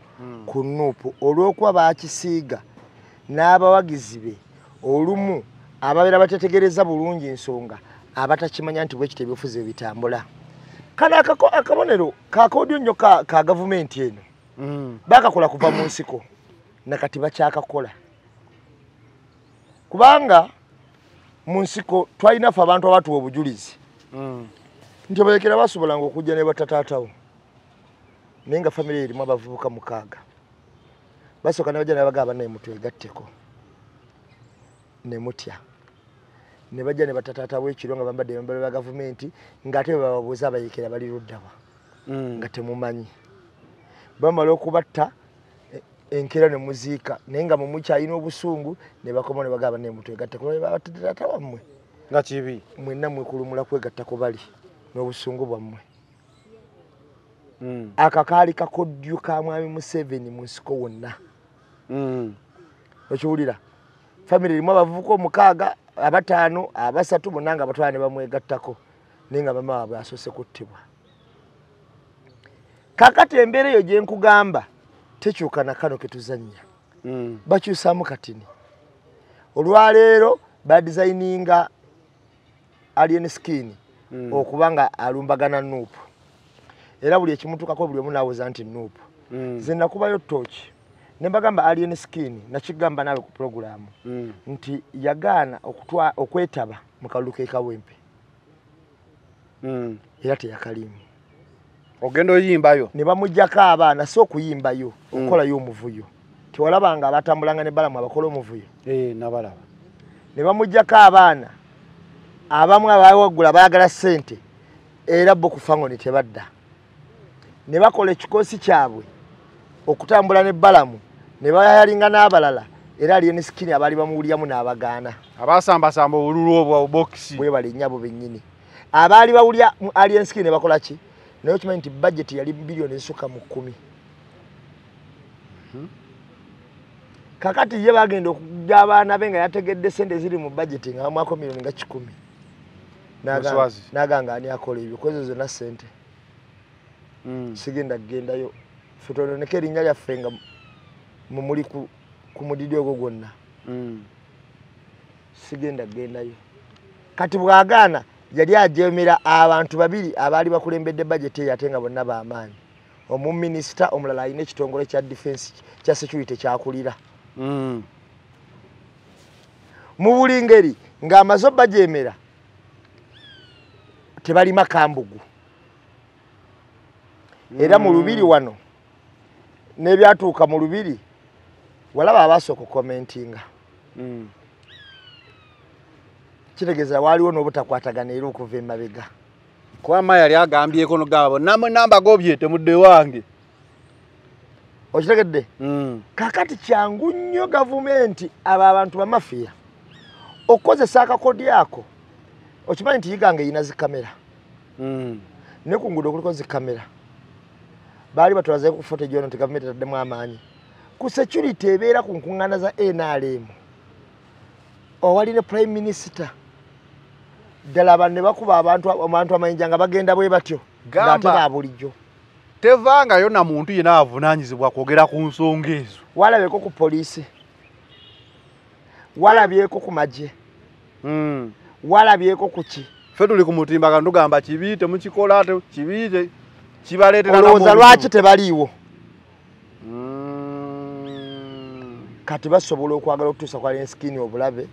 ku Nuupu olw'okuba baakisiiga n'abawagizi be olumu ababeera batetegereza bulungi ensonga abatakimanya nti bwe kiti ebyobufuzi bwe bitambula. Kale akabonero kakoodyo nnyo ka gavumenti eno bakakola kuva mu nsiko nakati bakyakakola kubanga mu nsiko twalina ffe abantu abatuwa obujulizi nti abalekera basobolanga okujja ne batataatawo naye nga famire erimu abavubuka 6 basooka ne bajja ne bagamba naye mutwegatteko ne mutya ne bajja ne batataatawo ekiro nga bambadde embalo ya gavumenti ng'ate bababuuza abayekera bali luddawa nga temumanyi bamala okubatta enkera ne muziika naye nga mumukyalina obusungu ne bakoma ne bagamba naye mutwegatteko batataata wammwe nga kibi mwenna mwekulumula kwegattako bali n'obusungu bwammwe. Akakaali kakodyo ka mwami Museveni mu nsiko wonna. Okiwulira famire erimu abavubuka 6, 5, 3 bonna nga batwala ne bamwegattako naye nga mama waabwe asoose kuttibwa. Kakati embeera eyo gye nkugamba tekyuka na kano ke tuzannya. Bakyusaamu katini. Olwaleero badesigninga Alien Skin okuba nga alumbagana Nuupu. Era buli ekimutukako buli omu n'awuza nti Nuupu. Nze nakubayo ttooki ne mbagamba Alien Skin nakigamba naawe ku pulogulaamu nti yagaana okwetaba mu kalulu ke Kawempe. Era teyakalimu. Ogenda oyimbayo ne bamuggyako abaana si okuyimbayo okukolayo omuvuyo. Tewalabanga abatambulanga ne balamu abakola omuvuyo. Nabalaba. Ne bamuggyako abaana abamu abawaggula bayagala ssente era bo kufango ne tebadda. Ne bakola ekikoosi kyabwe okutambula ne balamu ne bayalinga n'abalala era Alien Skin abali bamuwulyamu n'abagaana. Abasambasamba obululu obwo bokisi bwe bali nnyabo bennyini. Abaali bawulya Alien Skin ne bakola ki? Naye okimanyi nti budget yali bilioni esukka mu 10. Kakati ye bagenda okujja abaana be nga yategedde sente ziri mu budget nga mwako milioni nga 10. Naganga ani akola ebyo kwezo zonna sente. Sigenda gendayo futononeka erinnya lyaffe nga mumuli ku mudidi ogwo gwonna. Sigenda gendayo. Kati bwagaana yali ajemera abantu 2 abaali bakulembedde budget ate nga bonna b'amaanyi. Omuminisita omulala alina ekitongole kya defense kya security kyakulira. Mu buli ngeri ng'amaze bajemera tebalima kambugu. Era mu lubiri wano n'ebyatuuka mu lubiri walaba abasooka okukomentinga. kitegeza waliwo n'obutakwatagana era okuva emabega kwama yali agambyeko no gabo namwe namba gobyete mudde wange okitegedde kakati kyangu nnyo gavumenti aba abantu bamafiya okozesa akakodi ako okimanyi nti Uganda ina zikamera ne ku ngudo kuliko zikamera bali batwaze ku footage ono nti gavumenti taddemu amaanyi ku security ebeera ku nkuŋŋaana za NRM owali ne prime minister ddala banne bakuba abantu amayinja nga bagenda bwe batyo ng'ate baabulijjo tevangayo na muntu yena avunaanyizibwa kwogera ku nsonga ezo walabyeko ku poliisi walabyeko ku magye walabyeko ku ki ffe tuli ku mutimbagano tugamba kibiite mukikola kibiite kibaleetera olowooza lwaki tebaliiwo kati basobola okwagala okutuusa kwa lenskini obulabe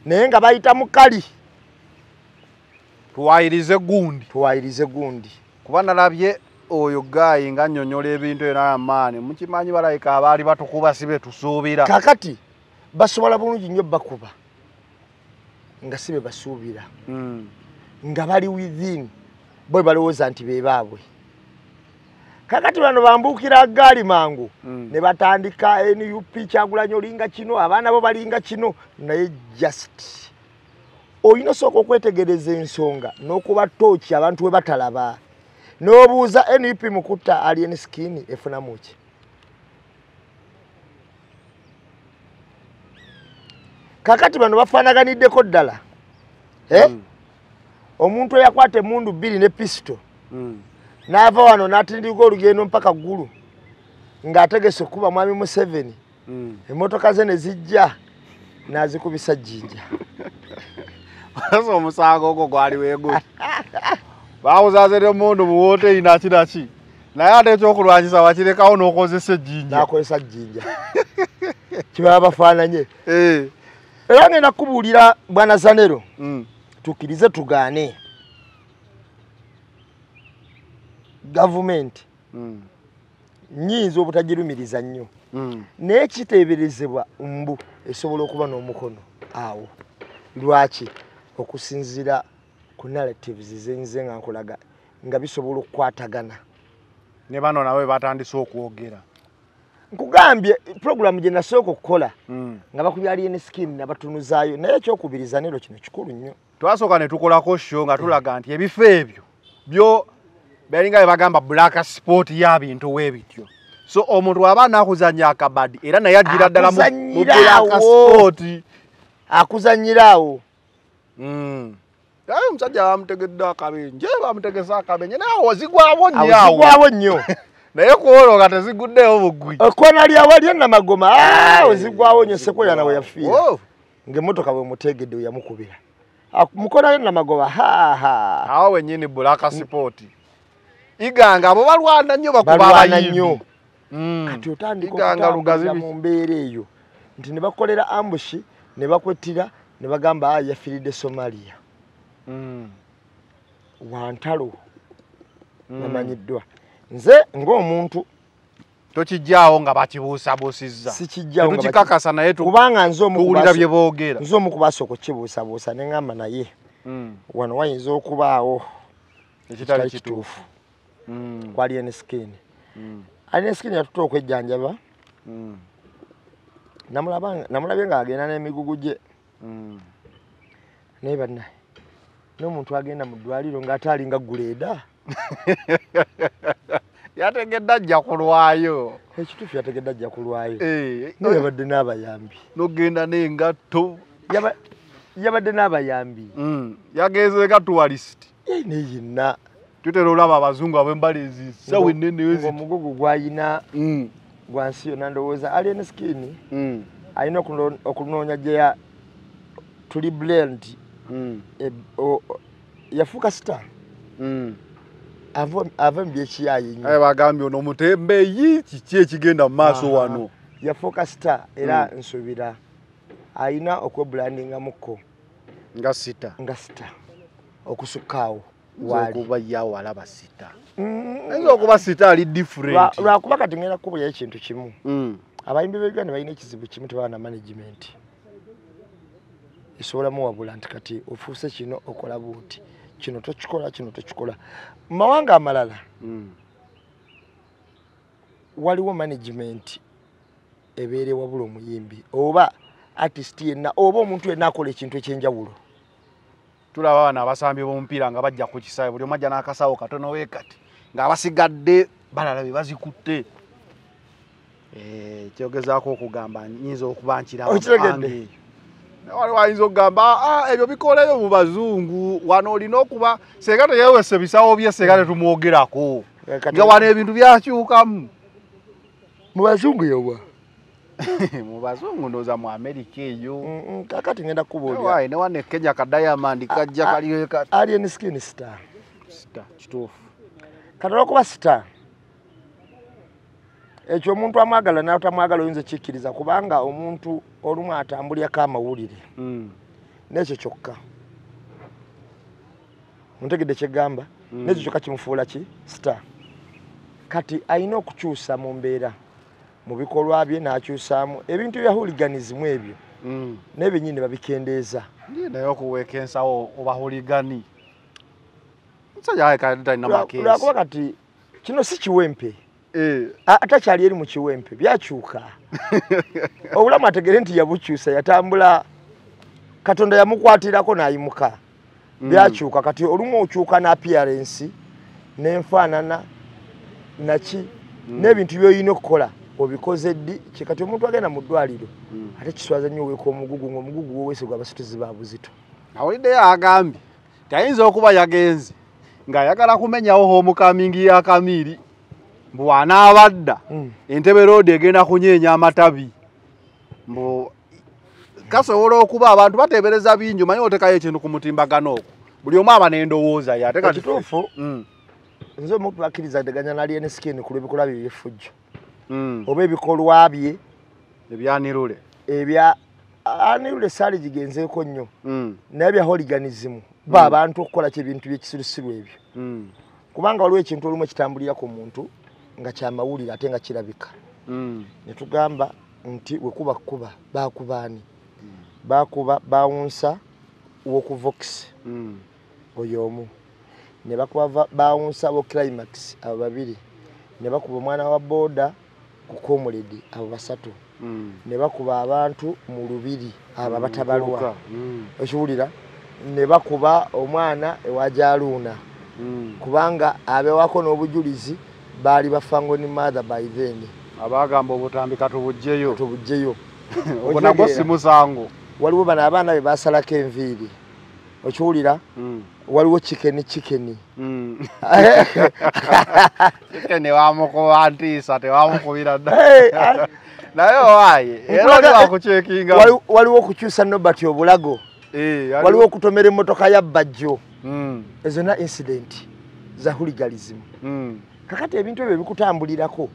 naye nga bayita mukali tuwayirize gundi kuba nalabye oyo gayi nga nnyonnyola ebintu era amaani mukimanyi balayika abaali batukuba sibe tusuubira kakati basobola bulungi nnyo bakuba nga sibe basuubira nga bali within bwe balowooza nti bebaabwe kakati bano bambuukira gaali mangu ne batandika NUP Kyagulanyi olinga kino abaana bo balinga kino naye just oyina sooka okwetegereza ensonga n'okuba tooki abantu we batalaba n'obuuza NUP mukutta alien skin efunamu ki kakati bano bafaanaganiddeko ddala omuntu eyakwata emmundu 2 ne pisto n'ava wano n'atindika olugendo mpaka ggulu ng'ategese okuba mwami Museveni emmotoka ze ne zijja n'azikubisa jjinja asa omusango ogwo gwali weeguti baawuzaazere omundu muwoote inakiraki naye ate ekyokulwanyisa wakirekawo n'okozesa ejjinja n'akozesa jjinja kibaba bafaananye era ngenda kubuulira bwana Zanero tukkirize tugaane gavumenti nnyinza obutagirumiriza nnyo naye kiteeberezebwa mbu esobola okuba n'omukono awo lwaki okusinziira ku narratives zenze nga nkulaga nga bisobola okukwatagana ne bano nawe batandise okwogera nkugambye programu gye nasooka okukola nga bakubya alien skin nabatunuzaayo naye ekyokubiriza nero kino kikulu nnyo twasooka ne tukolako show nga tulaga nti ebifo ebyo byo belinga bagamba black sport ya bintu webityo so omuntu aba nakuzanya akabadi era naye agira ddala mu black sport akuzanyirawo ayo musajja bamutegedde akabenje bamutegesa akabenje naye ozigwawo nnyo naye kuolo nga teziguddeyo bugwi okona lyawali enamagoma ozigwawo nnyo sekoya nawe yafiira ng'emmotoka bwe mutegedde yamukubira mukonayo enamagoma awo wennyini black sport iganga abo balwana nnyo bakuba abayimbi kati otandika okutambulira mu mbeera eyo nti ne bakolera ambushi ne bakwetira ne bagamba yafiiridde Somalia wantalo namanyiddwa nze ng'omuntu tokijjaawo nga bakibuusabuusizza sikijjaawo nga tukikakasa naye kubanga tuwulira bye boogera nze omu kubasooka okukibuusabuusa ne ngamba naye wano wayinza okubaawo ekitali kituufu kwa alien skin alien skin yatuta okwejjanjaba namulabye ng'agenda n'emigugu gye naye bannaye n'omuntu agenda mu ddwaliro ng'ate alinga guleeda yategedde ajja kulwayo ekituufu yategedde ajja kulwayo naye yabadde n'abayambi n'ogenda n'engatto yabadde n'abayambi yagenzeeka tourist naye yenna tutera olaba abazungu ab'embala ezisawo ennene omugogo gw'ayina gwa nsi yonna ndowooza alien skin alina okunoonya gye tuli blend yafuuka star ava mu byekiyayi nnyo bagambye ono omutembeeyi kiki ekigenda mu maaso wano yafuuka star era nsuubira alina okwebulandingamukko nga sita okusukkaawo okuba yawalaba sita ayinza okuba sita ali different lwakuba kati ngenda kukubuulira ekintu kimu abayimbi b'Uganda balina ekizibu kimu tebaba na management esobola mu wabula nti kati ofuuse kino okola buti kino tochikola mawanga amalala waliwo management ebeere wabula omuyimbi oba artist yenna oba omuntu yenna akola ekintu ekyenjawulo tulaba bana abasambi b'omupiira nga bajja ku kisawe buli omajja n'akasawo katono weekati ng'abasigadde balala be bazikutte kyogezaako okugamba nyinza okubankira abapange waliwo ayinza okugamba ebyo bikoleyo mu bazungu wano olina okuba senga teyewese bisawo bye senga tetumwogerako nga wano ebintu byakyukamu mu bazungu yowa mu bazungu ndoza mu America eyo kakati ngenda kubuulira ne wane Kenya ka Diamond kajja kaliyo kati alien skin star kituufu katalo kuba star ekyo omuntu amwagala naye otamwagala oyinza kikkiriza kubanga omuntu olumu atambulyako amawulire n'ekyo kyokka muntegedde kyegamba n'ekyo kyokka kimufuula ki star kati ayina okukyusa mu mbeera mu bikolwa bye n'akyusaamu ebintu bya hooliganism ebyo n'ebyo nnyini babikendeeza naye okuweeka ensawo oba hooligani lwakuba kati kino si kiwempe atakyali eri mu kiwempe byakyuka obulamu ategere nti yabukyusa yatambula Katonda yamukwatirako n'ayimuka byakyuka kati olumu okyuka na appearance n'enfaanana naki n'ebintu by'olina okukola obikoze ddi kikati omuntu agenda mu ddwaliro ate kiswaza nnyo oweeka omugugu ng'omugugu woweesebwa abasituzi ba buzito awuliddeyo agambye tayinza okuba yagenze ng'ayagala kumenyawo homecoming ya Kamiri mbu anaabadda Entebbe Road egenda kunyeenya amatabi mbu kasobola okuba abantu bateebereza bingi manyi otekayo ekintu ku mutimbagano okwo buli omu aba n'endowooza ye ate kituufu nze omuntu bakkiriza ateganya n'alien skin ku lw'ebikolwa bye eby'effujjo oba ebikolwa bye ebyanirule anirule saali gigenzeeko nnyo naye bya hooliganism ba abantu okukola kyebintu byekisirusiru ebyo kubanga waliwo ekintu olumu ekitambulira ku muntu nga kyamawulire ate nga kirabika ne tugamba nti wekuba kuba bakubaani bakuba bawunsa wokuvox oyo omu ne bakuba bawunsa wo climax abo babiri ne bakuba omwana wa boda ku Komuledi abo basatu ne bakuba abantu mu lubiri abo batabalwa okiwulira ne bakuba omwana ewa Jaluuna kubanga abewako n'obujulizi baali bafango ni mother by then abagamba obutambika tubujjeyo okunagwo si musango waliwo bano abaana be basalako enviiri okiwulira waliwo chicken chicken wamukuba ntiisa tewamukubira naye waaye era oli wakucekinga waliwo okukyusa nobati obulago waliwo okutomera emmotoka ya bajjo ezo na incident za hooliganism kakati ebintu ebyo bikutambulirako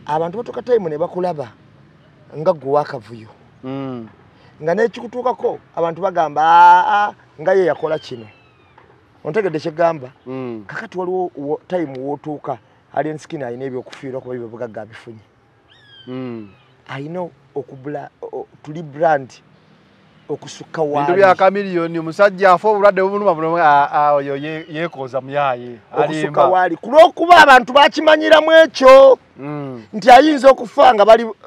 abantu batoka time ne bakulaba nga gwe wakavuyo nga n'ekikutuukako abantu bagamba nga ye yakola kino ontegedde kyegamba kakati waliwo time wootuuka alien skin alina ebyokufiirwa kuba ebyo bugagga abifunye alina okubula tuli brand okusukka waali bintu bya kamiliyoni omusajja afa obulwadde bubuluma oyo yeekooza muyaye okusukka waali kulw'okuba abantu bakimanyiramu ekyo nti ayinza okufa nga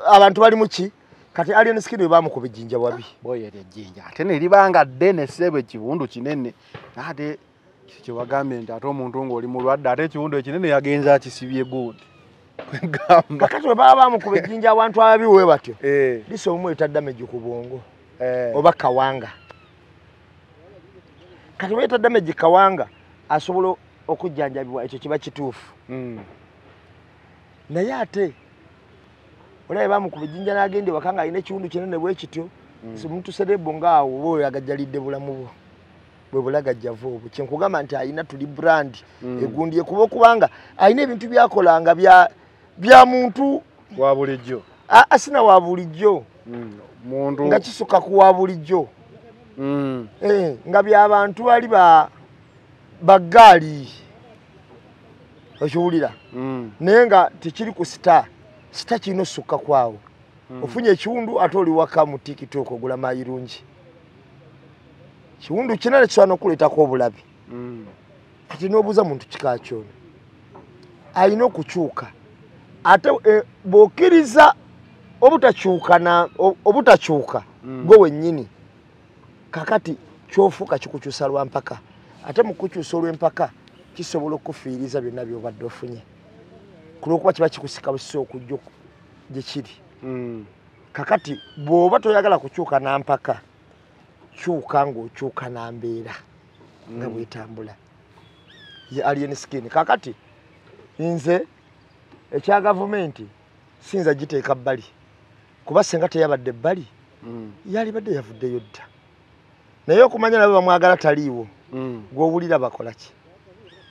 abantu bali muki kati alien skin we bamukuba ejjinja wabi boyera ejjinja ate ne libanga ddene ssebo ekiwundu kinene ate kyo bagambye nti ate omuntu ng'oli mulwadde ate ekiwundu ekinene yagenza akisibye gundi kakati we baba bamukuba ejjinja abantu ababiwe batyo lisa omu etaddameji ku bwongo oba kawanga kati we etaddameji kawanga asobola okujjanjabibwa ekyo kiba kituufu naye ate olabe bamukuba ejjinja n'agenda ewaka nga alina ekiwundu kinene bwe kityo omuntu serebo ngaawo oba oyo agajjalidde bulamu bwo bwe bulagajjavu obwo kyenkugamba nti alina tuli brand egundi kuba okubanga alina ebintu byakolanga bya muntu wa bulijjo asina wa bulijjo muntu nga kisuka ku wa bulijjo nga by'abantu bali baggaali okiwulira naye nga tekiri ku sita kino sukka kwawo ofunye ekiwundu ate oli waka mu TikTok ogula mayirungi kiwundu kinene kisobola n'okuleetako obulabi kati n'obuuza muntu kika kyono alina okukyuka ate bw'okkiriza obutakyuka gwe wennyini kakati kyofuuka kikukyusa lwampaka ate mu kukyusa olw'empaka kisobola okufiiriza byonna by'obadde ofunye ku lw'okuba kiba kikusika busi okujja gye kiri kakati bw'oba toyagala kukyuka nampaka kyuka ng'okyuka nambeera nga bwetambula ye alien skin kakati nze ekya gavumenti sinza giteeka bbali kuba senga teyabadde bbali yali badde yavuddeyo dda naye okumanya nabo bamwagala taliiwo gw'owulira bakola ki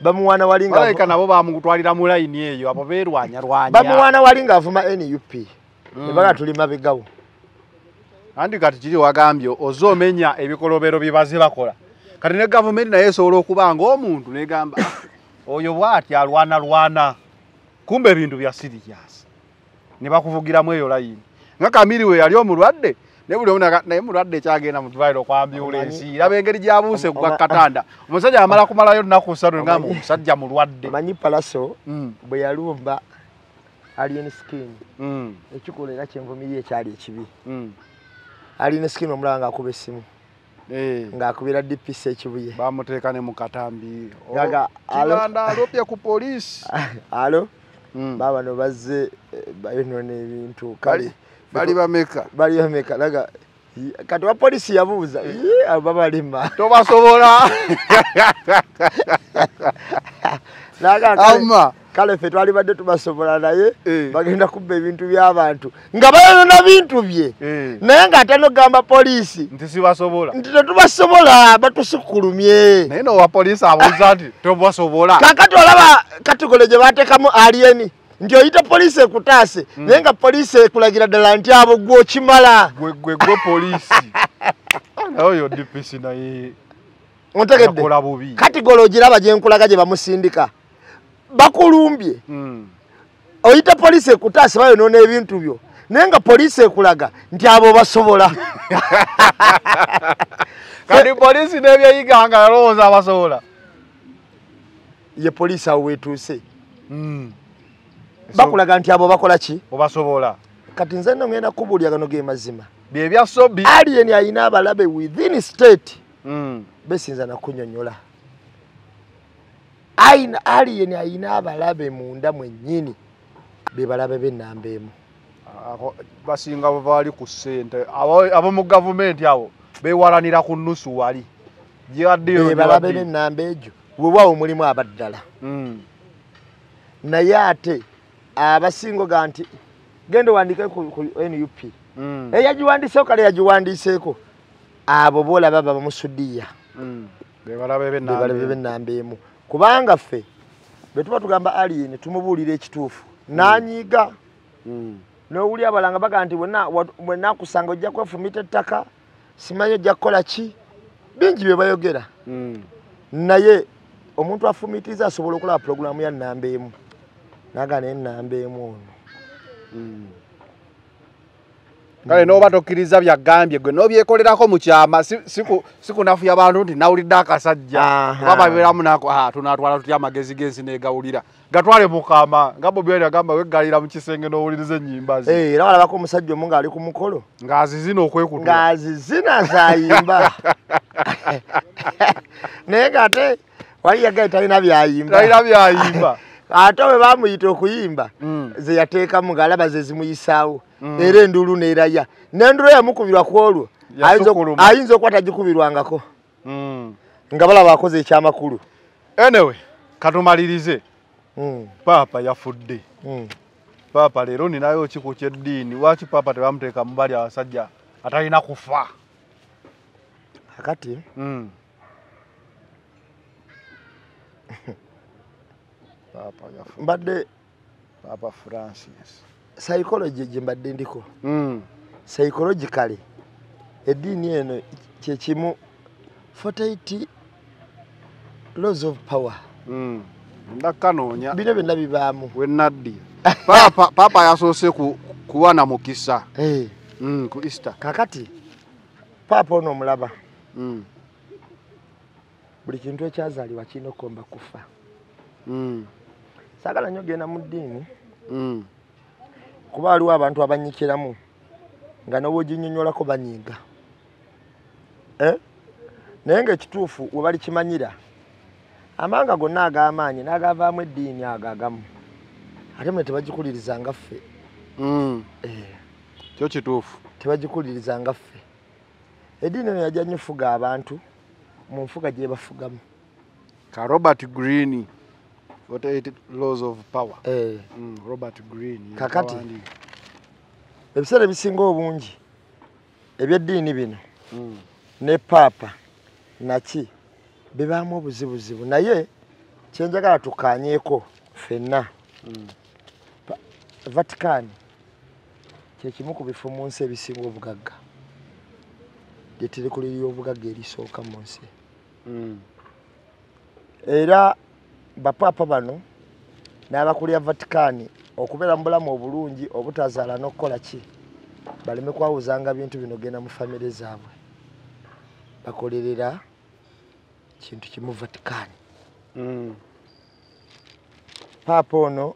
bamuwaana wali nga malayika nabo bamugutwalira mu layini eyo abo beerwanya bamuwaana wali ng'avuma NUP ne baga tuli mabegawo andi kati kiri wagambye ozoomenya ebikolobero bibaze bakola kati ne gavumenti naye esobola okuba ng'omuntu negamba oyo bw'ati alwana kumbe ebintu bya sirias ne bakuvugiramu eyo layini nga Kamiriwe yali omulwadde ne buli omu naye mulwadde kyagenda mu ddwaliro kwa ambulensi laba engeri gyabuuse ku katanda omusajja amala kumalayo nnaku 3 ngamba omusajja mulwadde manyi palaso bwe yalumba alien skin ekikolo era kyenvumiriye ekyali ekibi alien skin omulaba ng'akuba essimu ng'akubira DPC ekibuye bamuteeka ne mu katambi Kilanda alopye ku poliisi alo baba no bazze bayonona ebintu kale bali bameka laga kati wa polisi yabuuza baba lima tobasobola laga kale fe twali badde tubasobola naye bagenda kubba ebintu by'abantu nga bayonona bintu bye naye nga ate nogamba polisi nti sibasobola nti tetubasobola batusukulumye naye nowa polisi abuuza nti tobasobola kakati olaba kategole gye bateekamu alieni nti oyita polisi ekutaase naye nga polisi ekulagira ddala nti abo gw'okimala gwe polisi oyo DPC naye ontegedde kategole ogiraba gye nkulaga gye bamusindika bakulumbye oyita polisi ekutaase bayonoona ebintu byo naye nga polisi ekulaga nti abo basobola kati polisi n'ebyeyiga nga yalowooza abasobola ye polisi awo weetuuse bakulaga nti abo bakola ki obasobola kati nze nno ngenda kubuulira gano ge mazima bye bya sobi alien ayina abalabe within state besinza nakunyonyola alien ayina abalabe munda mwennyini be balabe b'ennamba emu basinga bali ku ssente abo mu gavumenti abo beewalanira ku nnusu wali be balabe b'ennamba egyo weewaawo mulimu abaddala naye ate abasingo ga nti genda wandike ku NUP eyagiwandiseeko kale yagiwandiseeko abo boolaba babamusudiya balabe b'ennamba emu kubanga ffe bwe tuba tugamba alien tumubuulira ekituufu n'anyiiga n'owuli abalanga baga nti bwenna kusanga ojja kwefumita ettaka simanyi ojja kukola ki bingi bye bayogera naye omuntu afumitiza asobola okulaba pulogulaamu ya nnamba emu naga n'ennamba emu ono kale n'oba tokkiriza byagambye gwe n'obyekolerako mu kyama sikunafuya abantu nti nawulidde akasajja kuba babeeramu nako tunaatwala tutya amagezi g'ensi neegawulira gatwale mukama nga Bobi Wine agamba weggalira mu kisenge n'owuliriza ennyimba ze era walabako omusajja omu ng'ali ku mukolo ng'azizina okwekutula ng'azizina zayimba naye ng'ate wali yagaye talina byayimba ate bwe bamuyita okuyimba ze yateekamu ng'alaba ze zimuyisaawo era enduulu neeraya n'enduulu yamukubirwa ku olwo ayinza okuba tagikubirwangako nga balaba akoze ekyamakulu anyway katumalirize paapa yafudde paapa leero ninayo ki ku kyeddiini lwaki paapa tebamuteeka mu bali abasajja atalina kufa akati mbadde Papa Francis psychology gye mbadde ndiko psychologically eddiini eno kyekimu 48 laws of power ndakanoonya bino byonna bibaamu wenaddi paapa yasoose kuwana mukisa ku Easter kakati paapa ono omulaba buli kintu ekyazaalibwa kirina okomba kufa. Saagala nnyo genda mu ddiini kuba waliwo abantu abanyikiramu nga n'obwoginnyonnyolako banyiiga. Naye ng'ekituufu we balikimanyira amanga gonna ag'amaanyi n'agavaamu eddiini ago agamu ate mwe tebagikuliriza nga ffe. Kyo kituufu. Tebagikuliriza nga ffe. Eddiini eno yajja nnyo fuga abantu mu nfuga gye bafugamu. Ka Robert Greene, 48 Laws of Power. Robert Greene. Kakati ebiseera ebisinga obungi ebyeddiini bino ne Papa naki bibaamu obuzibuzibu, naye kyenjagala tukaanyeeko ffenna. Vatican kyekimu ku bifo mu nsi ebisinga obugagga gye tirikulirirwa obugagga erisooka mu nsi. Era bapapa bano n'abakulira Vatican okubeera mu bulamu obulungi obutazaala n'okukola ki baleme kwawuzanga bintu bino genda mu famire zaabwe bakolerera kintu kimu Vatican. Papa ono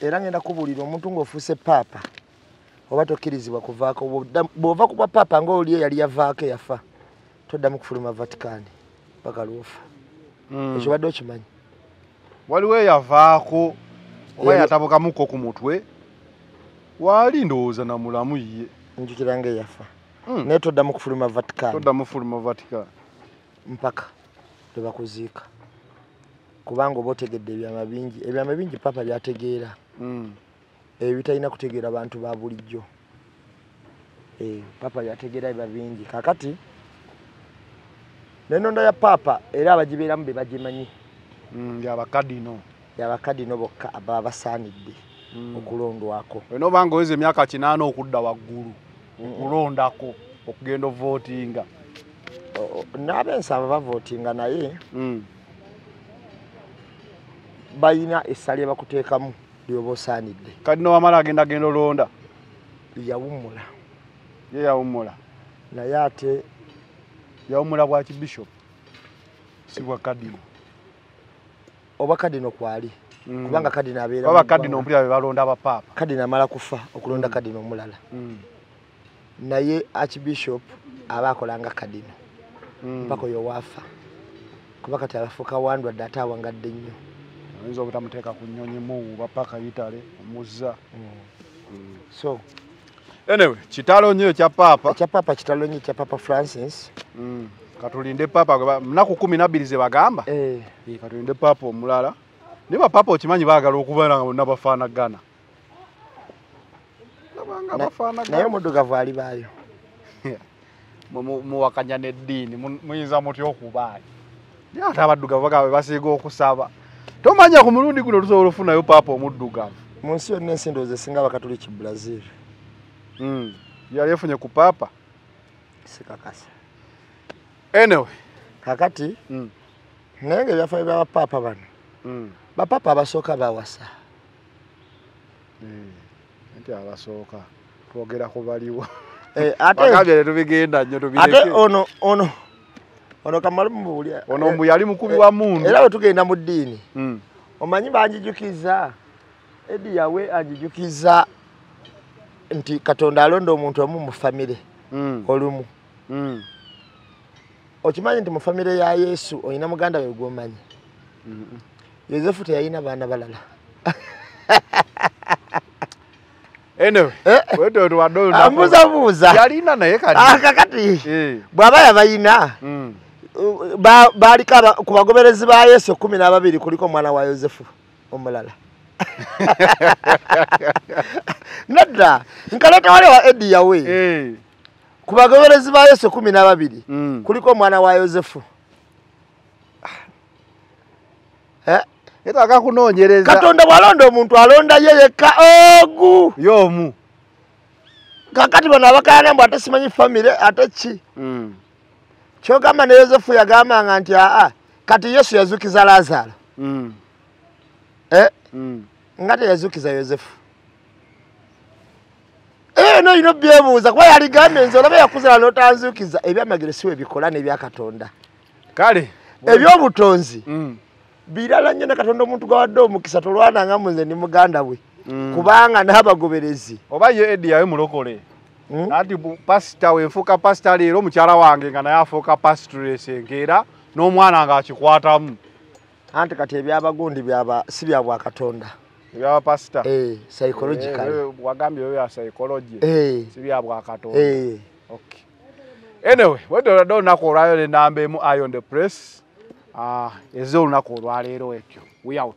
era ngenda kubuulira omuntu ng'ofuuse Papa oba tokkirizibwa kuvaako bw'ova ku bwa Papa ng'oli yali yavaako yafa toddamu kufuluma Vatican paka lwofa. Ekyo badde okimanyi. Waliwo eyavaako oba yatabukamuko ku mutwe waali ndowooza na mulamu ye. Njukira ng'eyafa. Naye toddamu kufuluma Vatican. Toddamu kufuluma Vatican mpaka tebakuziika kubanga oba otegedde ebyama bingi Papa byategeera. Ebyo bitalina kutegeera bantu ba bulijjo. Papa byategeera ebya bingi. Kakati n'ennonda ya Papa era abagibeeramu be bagimanyi. Y'abakadino bokka ababa basaanidde okulondwako. Olina obanga oweza emyaka 8 okudda waggulu okulondako okugenda ovootinga. N'ab'ensaba bavootinga naye balina essa lye bakuteekamu lyoba osaanidde. Kadino wamala agenda olonda yawummula. Ye yawummula. Naye ate yawummula bwa kibishop si bwa kadino. Oba kadino kwali kubanga kadino abeera baba kadino mpulira balonda abapapa. Kadino amala kufa okulonda kadino omulala. Naye archbishop aba akolanga kadino mpaka oyo waafa kuba kati abafuuka wandwadde ate awangadde nnyo. Oyinza obutamuteeka ku nnyonyi muwuba paka yitale omuzza. So anyway kitalo nnyo ekya Papa. Kitalo nnyo ekya Papa Francis. Katulinde Papa mnaku 12 ze bagamba. Katulinde Papa omulala. Ne ba Papa okimanyi baagala okubeera nga bonna bafaanagana. Naye omuddugavu ali baayo. Muwakanya n'eddiini muyinza mutya okubaayo. Naye ate abaddugavu bagaba basiiga okusaba. Tomanya ku mulundi guno tusobola okufunayo Papa omuddugavu. Mu nsi yonna ensindozo esinga abakatoliki Brazil. Yali efunye ku Papa. Sikakasa. Anyway. Kakati naye ng'ebyafaayo bya Papa bano bapapa abasooka bawasa. Nti abasooka twogera ku baliwo. Ate tubigenda nnyo tubireke. Ate ono Kamalu mbuulya. Ono mbu yali mukubi wa mundu. Era bwe tugenda mu ddiini. Omanyi banjijukiza Edi yawe anjijukiza nti Katonda alonda omuntu omu mu famire olumu. Okimanyi nti mu famire ya Yesu oyina muganda we gw'omanyi. Yosefu teyalina baana balala. Anyway, wewe ndo wadolo. Ambuza. Yalina naye kati. Kakati. Bwaba yabayina. Balikaba ku bagoberezi ba Yesu 12 kuliko mwana wa Yosefu omulala. Nadda nkaleta wale wa Edi yawe. Ku bagoberezi ba Yesu 12 kuliko mwana wa Yosefu. Eto akakunoonyereza. Katonda bwalonda omuntu alonda yeyeka ogu. Yomu. Kakati bano abakayana mbu ate simanyi famire ate ki. Kyogamba ne Yosefu yagambanga nti kati Yesu yazukiza Lazaro. Ngate yazukiza Yosefu. No ino byebuuza kuba yali gambe nze olaba yakuzala n'otanzukiza ebyamagero siwe bikola n'ebya Katonda. kale ebyobutonzi birala nnyo ne Katonda omuntu gwawadde omukisa tolwananga muze ni muganda we kubanga n'abagoberezi oba ye Eddie yawe mulokole nati pastor wenfuka pastor leero mukyala wange nga naye afuuka pastoress enkeera n'omwana nga akikwatamu anti kati ebyabagundi si bya bwa Katonda bya pastor psychological wagambye yo ya psychology si bya bwa Katonda okay anyway wedo do nakolwayo le nambe mu Eye on the Press ezo lunaku olwaleero ekyo we out